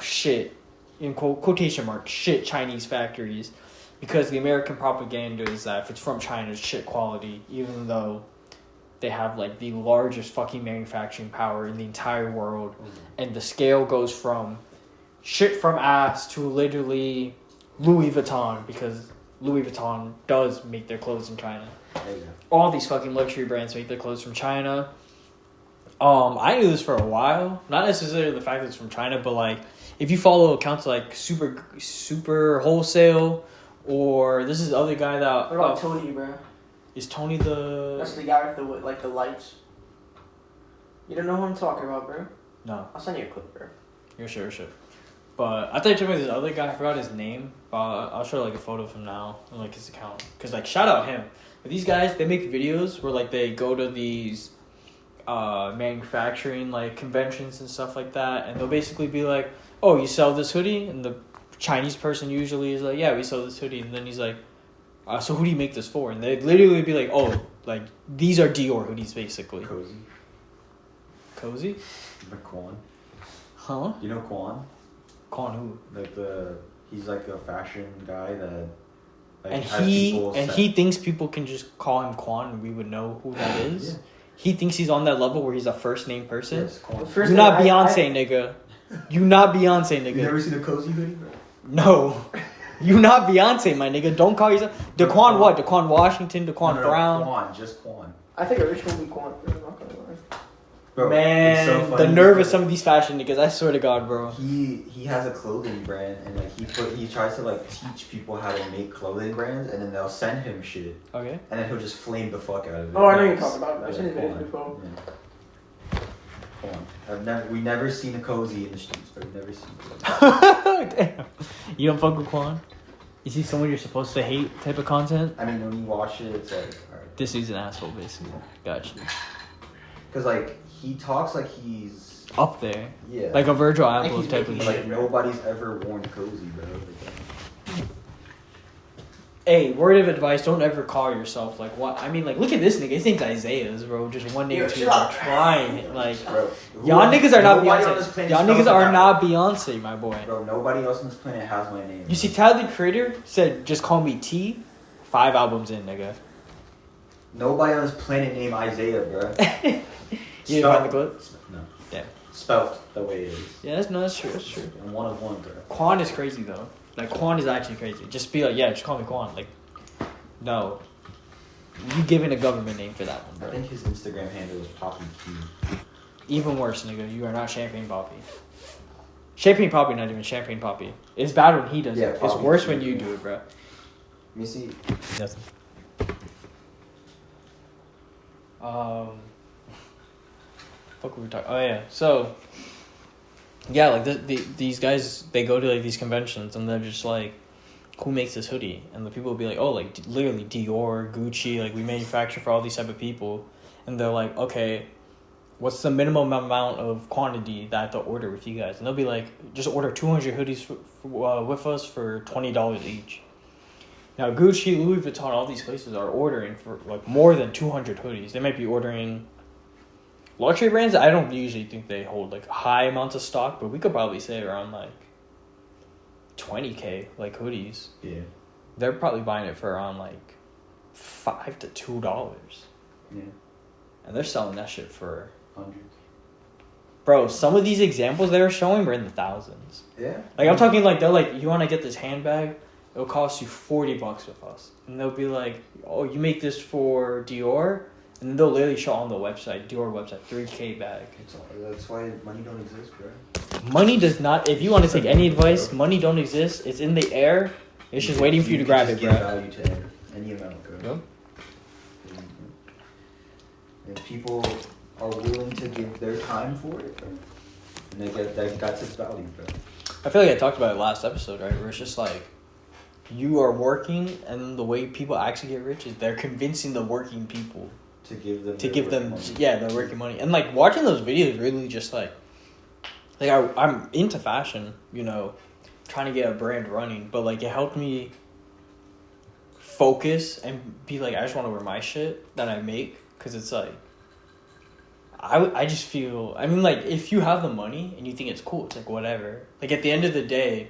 shit, in quotation marks, shit Chinese factories. Because the American propaganda is that if it's from China, it's shit quality, even though they have like the largest fucking manufacturing power in the entire world. And the scale goes from shit from ass to literally Louis Vuitton, because Louis Vuitton does make their clothes in China. All these fucking luxury brands make their clothes from China. I knew this for a while. Not necessarily the fact that it's from China, but like if you follow accounts like super wholesale. Or this is the other guy that... What about Tony, bro? Is Tony the... That's the guy with the lights. You don't know who I'm talking about, bro? No. I'll send you a clip, bro. You're sure. But I thought you told me this other guy. I forgot his name. But I'll show like a photo of him now and like his account. Cause like shout out him. But these guys, they make videos where like they go to these manufacturing like conventions and stuff like that, and they'll basically be like, "Oh, you sell this hoodie?" And the Chinese person usually is like, "Yeah, we sell this hoodie." And then he's like, "So who do you make this for?" And they literally be like, "Oh, like these are Dior hoodies, basically." Cozy? Like Quan. Huh? You know Quan? Quan who? Like he's like a fashion guy that. Like, And has people he thinks people can just call him Quan and we would know who that is. Yeah. He thinks he's on that level where he's a first name person. Yes, Quan. You not Beyonce, nigga. You not Beyonce, nigga. You never seen a cozy hoodie, bro? No. You not Beyonce, my nigga. Don't call yourself Daquan what? Daquan Washington, Daquan Brown. Quan, just Quan. I think a rich one would be Quan. I'm not gonna lie. Bro, Man, it's so funny the nerve of some of these fashion niggas. I swear to God, bro. He has a clothing brand and like he tries to like teach people how to make clothing brands and then they'll send him shit Okay. and then he'll just flame the fuck out of it. Oh, I know you're talking about. I've Yeah, seen his videos Quan. before. Yeah. Quan. We never seen a cozy in the streets, bro. We've never seen it. Damn. You don't fuck with Quan? Is he someone you're supposed to hate type of content? I mean, when you watch it, it's like, alright. This dude's an asshole, basically. Gotcha. Because like he talks like he's Up there. yeah, Like a Virgil Like Abloh he's type of making, shit. like nobody's ever worn cozy, bro. Like, Hey, word of advice, don't ever call yourself like what I mean, like look at this nigga, his name's Isaiah's, bro. Just one name Yo, two shut up. trying. Like bro, y'all niggas are not nobody on this Beyonce. planet Y'all spells niggas it are that not way. Beyonce, my boy. Bro, nobody else on this planet has my name. You see, Tyler the Creator said just call me T. 5 albums in, nigga. Nobody on this planet named Isaiah, bro. You didn't find the clip? No. Damn. Spelt the way it is. Yeah, that's true, that's true. And one of one, bro. Quan is crazy though. Like Quan is actually crazy. Just be like, yeah, just call me Quan. Like, no. You giving a government name for that one, I bro. think his Instagram handle is Poppy Q. Even worse, nigga. You are not Champagne Poppy. Champagne Poppy, not even Champagne Poppy. It's bad when he does Yeah, it. It's Poppy worse Q, when you yeah. do it, bro. Let me see. Nothing. Fuck, we were talking. Oh yeah. So, yeah, like these guys, they go to like these conventions and they're just like, who makes this hoodie? And the people will be like, oh, like literally Dior, Gucci, like we manufacture for all these type of people, and they're like, okay, what's the minimum amount of quantity that I have to order with you guys? And they'll be like, just order 200 hoodies with us for $20 each. Now, Gucci, Louis Vuitton, all these places are ordering for like more than 200 hoodies. They might be ordering luxury brands. I don't usually think they hold like high amounts of stock, but we could probably say around like 20K like hoodies. Yeah. They're probably buying it for around like $5 to $2. Yeah. And they're selling that shit for Hundreds. bro. Some of these examples they're showing were in the thousands. Yeah. Like I'm talking like they're like, you want to get this handbag? It'll cost you $40 with us. And they'll be like, oh, you make this for Dior? And then they'll literally show on the website, Dior website, 3K bag. That's why money don't exist, bro. Money does not, if you want to take any advice, money don't exist. It's in the air. It's just waiting for you to grab it, give bro. value to any amount, bro. Yep. And people are willing to give their time for it, bro. And they get that's its value, bro. I feel like I talked about it last episode, right? Where it's just like, you are working, and the way people actually get rich is they're convincing the working people To give them their working money. And like watching those videos really just like I'm into fashion, you know, trying to get a brand running, but like it helped me focus and be like, I just want to wear my shit that I make, because it's like I just feel, I mean, like if you have the money and you think it's cool, it's like whatever. Like at the end of the day,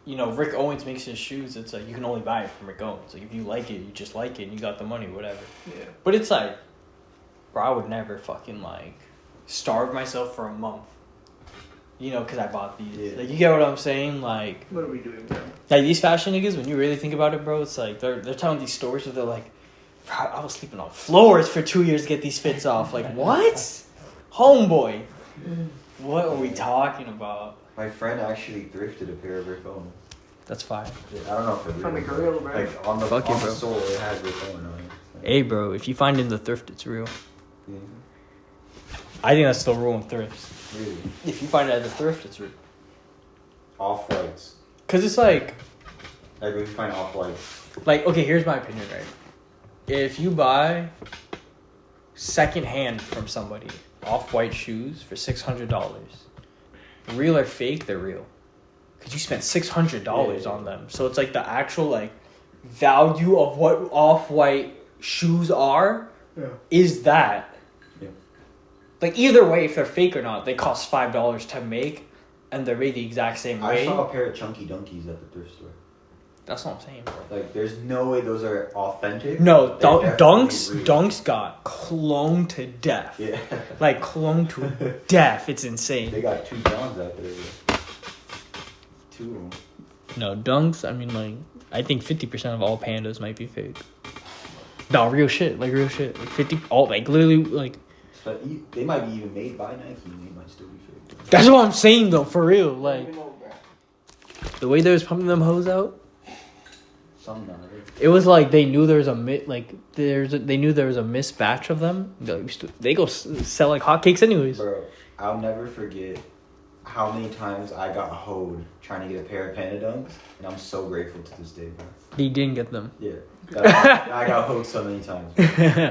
you know, Rick Owens makes his shoes. It's like you can only buy it from Rick Owens. Like if you like it, you just like it, and you got the money, whatever. Yeah. But it's like, bro, I would never fucking like starve myself for a month, you know, because I bought these. Yeah. Like you get what I'm saying? Like, What are we doing, bro? like these fashion niggas, when you really think about it, bro, it's like they're telling these stories where they're like, bro, I was sleeping on floors for 2 years to get these fits off. Like what, homeboy? What are we talking about? My friend actually thrifted a pair of Rick Owens. That's fine. I don't know if From the real, grill, bro. Like on the Fuck it, on bro. the sole, it has Rick Owens on it. Hey, bro, if you find in the thrift, it's real. Yeah. I think that's still ruling thrifts. Really? If you find it at the thrift, it's real. Off-whites. Because it's like Like, we find off-whites. Like, okay, here's my opinion, right? If you buy secondhand from somebody off-white shoes for $600, real or fake, they're real. Because you spent $600 on them. So it's like the actual, like, value of what off-white shoes are is that. Yeah. Like, either way, if they're fake or not, they cost $5 to make, and they're made the exact same way. I saw a pair of Chunky Dunkies at the thrift store. That's what I'm saying, bro. Like, there's no way those are authentic. No, They're Dunks got cloned to death. Yeah. Like, cloned to death. It's insane. They got 2 Johns out there. 2 of them. No, Dunks, I mean, like, I think 50% of all pandas might be fake. No, real shit. Like, real shit. Like, 50, all, like, literally, like... But they might be even made by Nike and they might still be fake. That's what I'm saying, though, for real. Like, the way they was pumping them hoes out, Some not. it was like they knew there was they knew there was a missed batch of them. They go sell like hotcakes anyways. Bro, I'll never forget how many times I got hoed trying to get a pair of Panda Dunks, and I'm so grateful to this day, bro. He didn't get them. Yeah. I got hoed so many times.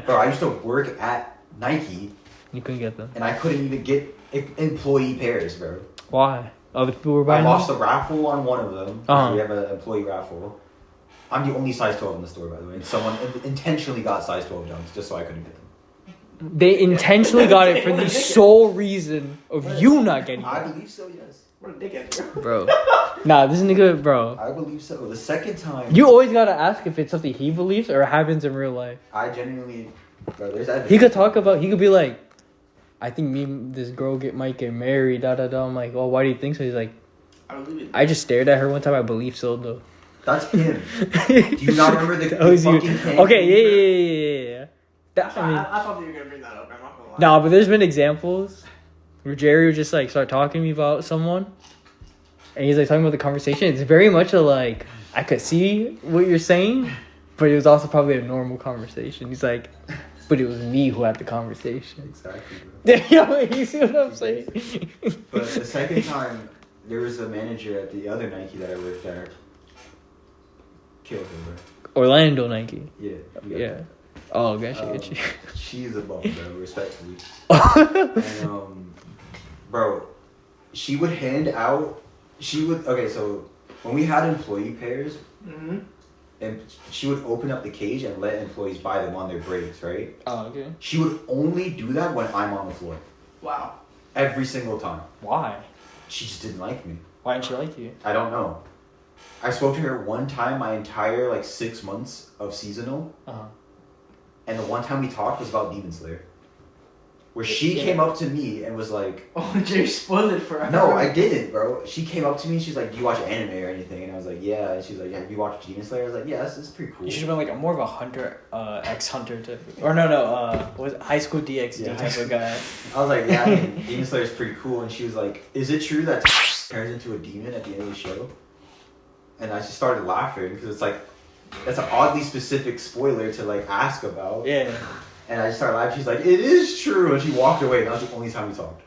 Bro, I used to work at Nike, You couldn't get them. and I couldn't even get employee pairs, bro. Why? Other people were I buying lost them? a raffle on one of them. Uh-huh. We have an employee raffle. I'm the only size 12 in the store, by the way. And someone intentionally got size 12 Dunks just so I couldn't get them. They intentionally got it for the sole reason of you not getting I it. believe so, yes. What a dickhead. Bro. Nah, this nigga, bro. I believe so. The second time... You always gotta ask if it's something he believes or happens in real life. I genuinely... Bro, there's evidence. He could be like, I think me and this girl might get married, da da da. I'm like, oh, why do you think so? He's like, I believe it. I just stared at her one time. I believe so, though. That's him. Do you not remember the That was you. fucking thing? Okay, yeah. That, I mean, I thought you were gonna bring that up. I'm not gonna lie. nah, but there's been examples where Jerry would just like start talking to me about someone, and he's like talking about the conversation. It's very much a like I could see what you're saying, but it was also probably a normal conversation. He's like, but it was me who had the conversation. Exactly, bro. Yeah, you see what I'm saying? But the second time, there was a manager at the other Nike that I worked at. Killed him, bro. Orlando Nike. Yeah. Yeah. Oh, gosh, I get you. She's a bum, bro, respectfully. And, bro, she would hand out... Okay, so when we had employee pairs, Mm-hmm. and she would open up the cage and let employees buy them on their breaks, right? Oh, okay. She would only do that when I'm on the floor. Wow. Every single time. Why? She just didn't like me. Why didn't she like you? I don't know. I spoke to her one time my entire 6 months of seasonal, Uh-huh. and the one time we talked was about Demon Slayer. Where she came up to me and was like... Oh, Jay spoiled it for her. No, I didn't, bro. She came up to me and she's like, do you watch anime or anything? And I was like, yeah. And she's like, have you watched Demon Slayer? I was like, yes, it's pretty cool. You should have been like more of a hunter, ex-hunter type. Or no, was it high school DxD type of guy. I was like, yeah, I mean, Demon Slayer is pretty cool. And she was like, is it true that turns into a demon at the end of the show? And I just started laughing because it's like, that's an oddly specific spoiler to ask about. Yeah. And I just started laughing. She's like, it is true. And she walked away. And that was the only time we talked.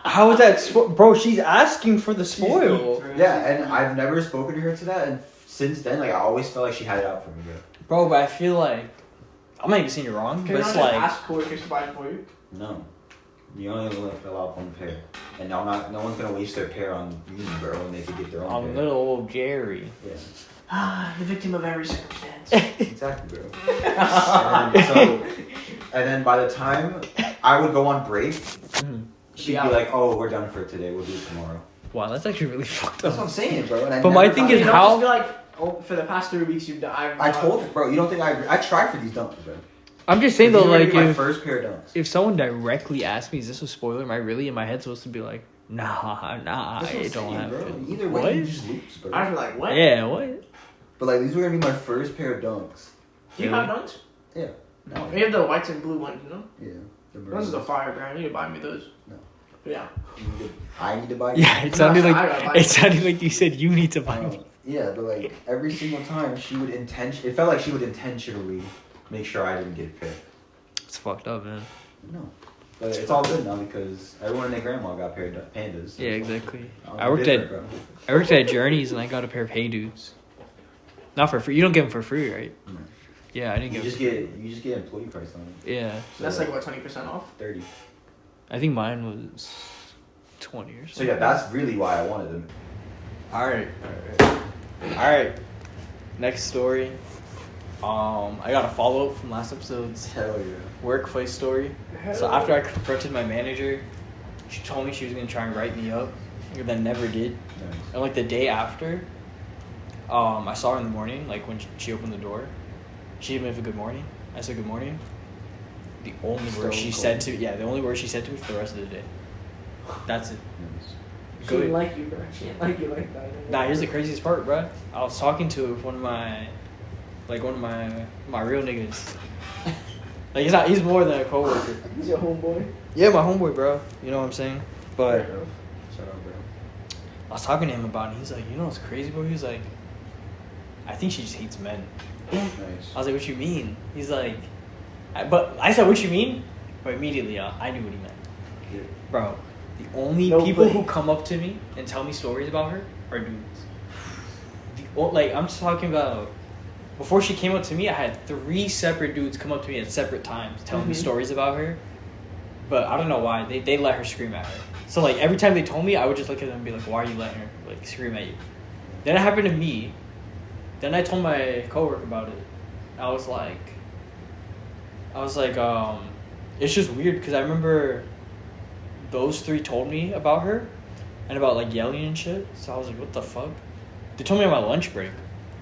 How is that? Bro, she's asking for the spoil. Yeah, and I've never spoken to her to that. And since then, I always felt like she had it out for me, bro. Bro, but I feel like I'm not even saying you're wrong, Can but I it's just like ask Corey to buy it for you? No. You only allow one pair. And no one's going to waste their pair on me, bro, when they could get their own on pair. little old Jerry. Yeah. The victim of every circumstance. Exactly, bro. And then by the time I would go on break, she'd be like, oh, we're done for today. We'll do it tomorrow. Wow, that's actually really fucked That's up. what I'm saying, bro. And But my thing is You don't how- just be like, oh, for the past 3 weeks you've done. I told her, bro, you don't think I tried for these dunks, bro. I'm just saying though, These were like my first pair of dunks. if someone directly asked me, is this a spoiler? Am I really in my head supposed to be like, nah, That's what I I'm don't saying, have bro. to. Either way, What? you just lose, bro. I was like, what? Yeah, what? But these were gonna be my first pair of dunks. Do you have dunks? Yeah. No. We have the whites and blue ones, you know? Yeah. Those are the fire brand. You need to buy me those. No. Yeah. I need to buy. Yeah, it sounded like you said you need to buy me. Yeah, but every single time it felt like she would intentionally make sure I didn't get a pair. It's fucked up, man. No. But it's all good now because everyone and their grandma got paired pandas. Yeah, exactly. Oh, I worked at Journeys and I got a pair of Hey Dudes. Not for free. You don't get them for free, right? No. Yeah, I didn't You get. just get employee price on it. Yeah. So that's like what, 20% off? 30. I think mine was 20 or something. So yeah, that's really why I wanted them. All right. Next story. I got a follow up from last episode's Hell yeah. workplace story. So after I confronted my manager, she told me she was gonna try and write me up, and then never did. Nice. And like the day after, I saw her in the morning, like when she opened the door. She gave me a good morning. I said good morning. The only word she said to me for the rest of the day. That's it. Nice. She Good. didn't like you, bro. She didn't like you like that. Nah, here's the craziest part, bro. I was talking to one of my real niggas. Like he's more than a coworker. He's your homeboy. Yeah, my homeboy, bro. You know what I'm saying? But Shout out, bro. I was talking to him about it. He's like, you know what's crazy, bro? He's like, I think she just hates men. Nice. I was like, what you mean? He's like, but I said, what you mean? But immediately, I knew what he meant. Yeah. Bro, the only Nobody. people who come up to me and tell me stories about her are dudes. I'm just talking about, before she came up to me, I had 3 separate dudes come up to me at separate times telling me stories about her. But I don't know why. They let her scream at her. So like every time they told me, I would just look at them and be like, why are you letting her like scream at you? Then it happened to me. Then I told my coworker about it. I was like, it's just weird because I remember those 3 told me about her and about like yelling and shit. So I was like, what the fuck? They told me on my lunch break.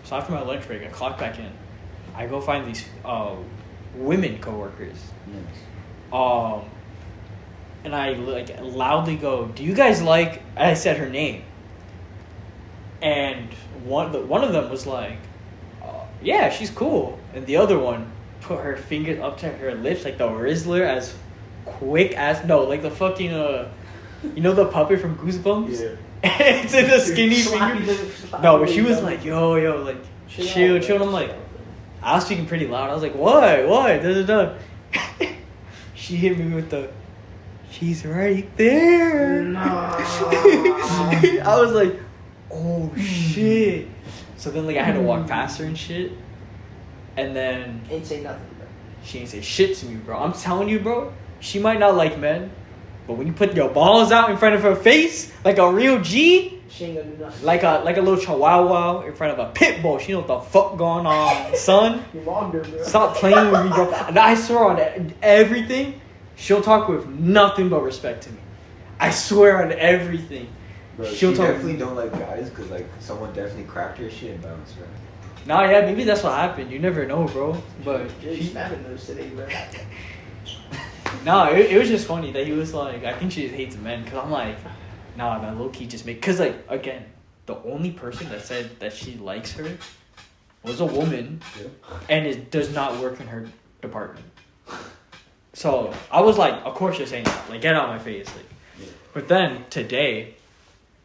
So after my lunch break, I clocked back in. I go find these women coworkers. Yes. And I like loudly go, do you guys like? And I said her name. And one of them was like, yeah, she's cool. And the other one put her fingers up to her lips like the Rizzler as quick as, no, like the fucking, you know the puppet from Goosebumps? Yeah. It's in the skinny finger. No, but she was like, yo, like, chill. And I'm like, I was speaking pretty loud. I was like, what? She hit me with the, she's right there. No. I was like, oh shit. So then like I had to walk past her and shit. And then Ain't say nothing, bro. she ain't say shit to me, bro. I'm telling you, bro, she might not like men, but when you put your balls out in front of her face like a real G, She ain't gonna do nothing. like a little chihuahua in front of a pit bull, she know what the fuck going on, son. You logged her, bro. Stop playing with me, bro. And I swear on everything, she'll talk with nothing but respect to me. I swear on everything. Bro, She'll she talk- definitely don't like guys because like someone definitely cracked her shit and bounced, right? Nah, yeah, maybe that's what happened. You never know, bro. But You're spamming those today, bro. nah, it was just funny that he was like, I think she just hates men. Because I'm like, nah, man, low-key just make... Because, like, again, the only person that said that she likes her was a woman. Yeah. And it does not work in her department. So, I was like, of course you're saying that. Like, get out of my face. Like. Yeah. But then, today,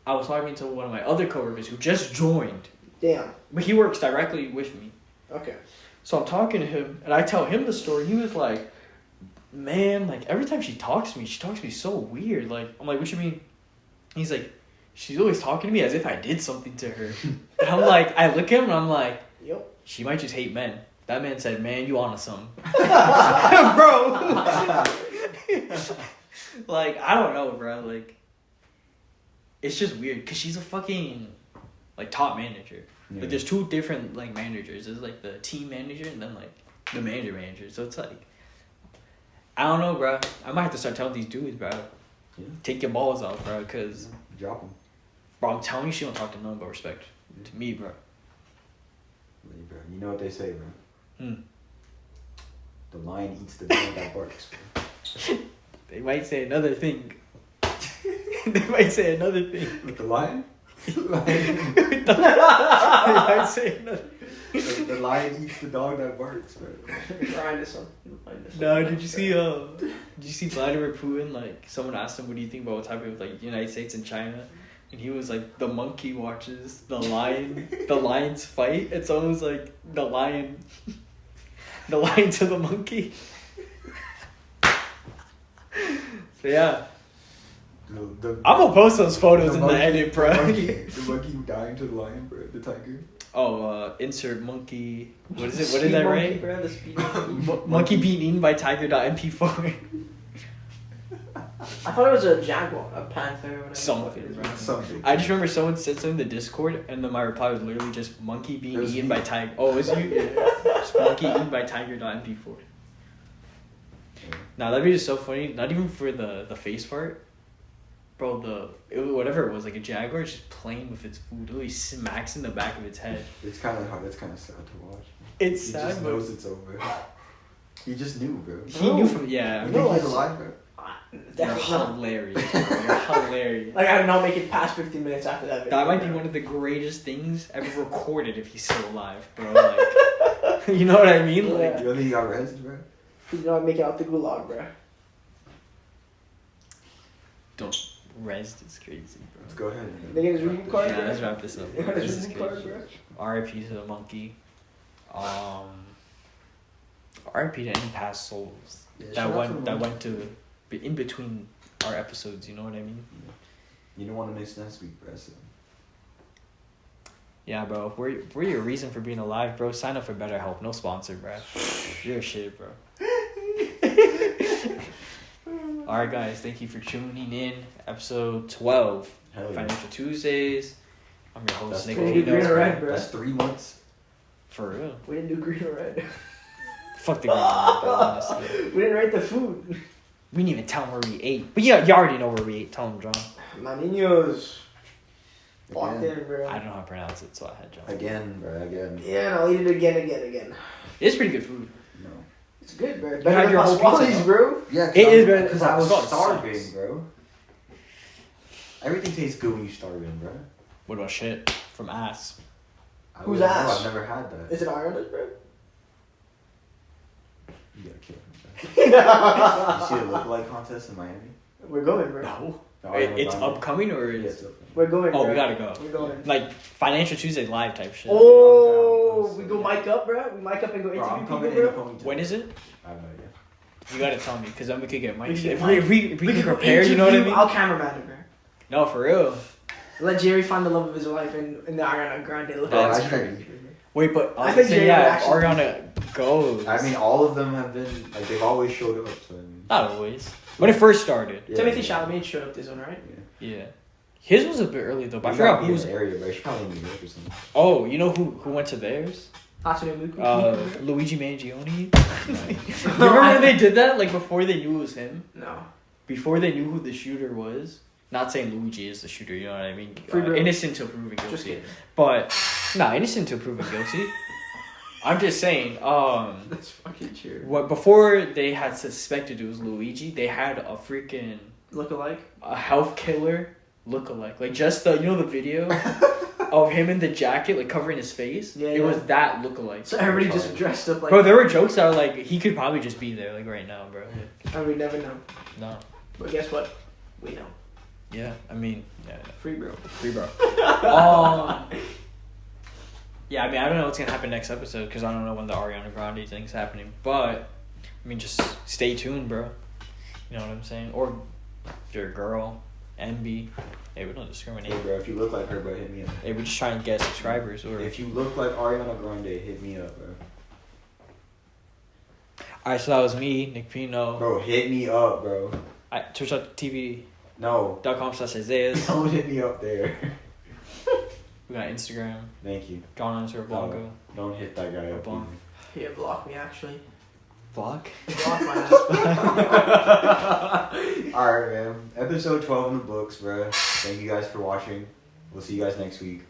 I was talking to one of my other coworkers who just joined. Damn. But he works directly with me. Okay. So I'm talking to him, and I tell him the story. He was like, man, like, every time she talks to me so weird. Like, I'm like, what you mean? He's like, she's always talking to me as if I did something to her. And I'm like, I look at him, and I'm like, Yep. she might just hate men. That man said, man, you onto something. Bro. Like, I don't know, bro. Like, it's just weird, because she's a fucking, like, top manager. Yeah. Like, there's 2 different, like, managers. There's, like, the team manager and then, like, the manager. So it's, like, I don't know, bro. I might have to start telling these dudes, bro. Yeah. Take your balls out, bro, because, Drop them. bro, I'm telling you, she don't talk to none but respect. To me, bro. Bro, you know what they say, bro? Hmm. The lion eats the dog that barks, bro. They might say another thing. They might say another thing. With the lion? They might say another. The lion eats the dog that barks, bro. Grind this one. No, did you see Vladimir Putin? Like, someone asked him, what do you think about what's happening with, like, United States and China? And he was like, the monkey watches the lions fight. And someone was like, the lion to the monkey. Yeah. The I'm gonna post those photos in the edit, bro. The monkey dying to the lion, bro. The tiger. Oh, insert monkey. What is it? What Speed is that, monkey, right? bro, the speed monkey. Monkey being eaten by tiger.mp4. I thought it was a jaguar, a panther, or whatever. Something, bro. Something. I just remember someone said something in the Discord, and then my reply was literally just monkey being It was eaten me. by tiger. Oh, was you? Yeah. Just monkey eaten by tiger.mp4. Nah, that'd be just so funny. Not even for the face part. Bro, whatever it was, like a jaguar just playing with its food. It really smacks in the back of its head. It's kind of hard. It's kind of sad to watch. It's He sad, just but knows it's over. He just knew, bro. he knew from, yeah. You No, think he's it's- alive, bro? You're Definitely not. hilarious, bro. You're hilarious. Like, I did not make it past 15 minutes after that video. That might be one of the greatest things ever recorded if he's still alive, bro. Like, you know what I mean? Like, Yeah. You don't think he got rezzed, bro? You know, I make it out the gulag, bro. don't rest is crazy, Let's bro. go ahead. They get his review card, Yeah, bro. let's wrap this up. They Bro. got This his is review card, crazy. bro. R.I.P. to the monkey. R.I.P. to any past souls Yeah, that shout out went to the went to be in between our episodes. You know what I mean? You don't want to miss next week, bro. So. Yeah, bro. If we're your reason for being alive, bro. Sign up for BetterHelp. No sponsor, bro. You're shit, bro. All right, guys. Thank you for tuning in. Episode 12, Hell yeah. Financial Tuesdays. I'm your host, That's Nick. cool. Green or red, bro? That's 3 months. For real. We didn't do green or red. Fuck the green, bro. Honestly. We didn't rate the food. We didn't even tell them where we ate. But yeah, you already know where we ate. Tell them, John. Maninos. Locked Again. in, bro. I don't know how to pronounce it, so I had John. Again, bro. Again. Yeah, and I'll eat it again. It's pretty good food. No. It's good, bro. had Better than your my whole pizza, Swallows, bro. Yeah, It is better- because I was it's not starving, sucks. bro. Everything tastes good when you're starving, bro. What about shit from ass? Who's wouldn't know, ass? I've never had that. Is it Ireland, bro? You gotta kill him, bro. You see the lookalike contest in Miami? We're going, bro. No. The Wait, Ariana it's Grande? upcoming or Yeah, is it's upcoming. We're going, Oh, bro. we gotta go. We're going. Like Financial Tuesday live type shit. Oh, I'm we down. go mic up, bro. We mic up and go Bro, interview I'm people, coming in a bro. ponytail. When is it? I have no idea. You gotta tell me, because then we could get mics. We can If get we We can go prepare, you know what I interview- mean? I'll cameraman it, bro. No, for real. Let Jerry find the love of his life in the Ariana Grande. Look Bro, at That's that. crazy. Wait, but I I think think Jay yeah, would if actually- Ariana goes. I mean, all of them have been, like, they've always showed up, so I mean. Not always. When it first started. Yeah. Timothy Chalamet showed up this one, right? Yeah. His was a bit early though, but I You forgot gotta who be was. in the area, bro. She's probably in New York or something. Oh, you know who went to theirs? Hatsune Miku. Luigi Mangione. You remember when they did that? Like before they knew it was him? No. Before they knew who the shooter was? Not saying Luigi is the shooter, you know what I mean? Free bro. Innocent till proven guilty. Just kidding. But, innocent till proven guilty. I'm just saying, That's fucking true. what before they had suspected it was Luigi, they had a freaking Look alike. a health killer lookalike. Like just the the video of him in the jacket, like covering his face. Yeah, it yeah. was that lookalike. So everybody just dressed up like. Bro, there were jokes that were like he could probably just be there like right now, bro. And we never know. No. But guess what? We know. Yeah, I mean, yeah, Free bro. free bro. Yeah, I mean, I don't know what's gonna happen next episode because I don't know when the Ariana Grande thing's happening. But I mean, just stay tuned, bro. You know what I'm saying? Or if you're a girl, MB. Hey, we don't discriminate. Hey, bro, if you look like her, bro, hit me up. Hey, we just try and get subscribers. Or If you look like Ariana Grande, hit me up, bro. Alright, so that was me, Nick Pino. Bro, hit me up, bro. At twitch.tv.com/Isaiahs. No. Don't hit me up there. We got Instagram. Thank you. John_Blanco. Don't hit that guy up. Blanc. Yeah, block me actually. Block? Block my ass. Alright, man. Episode 12 in the books, bro. Thank you guys for watching. We'll see you guys next week.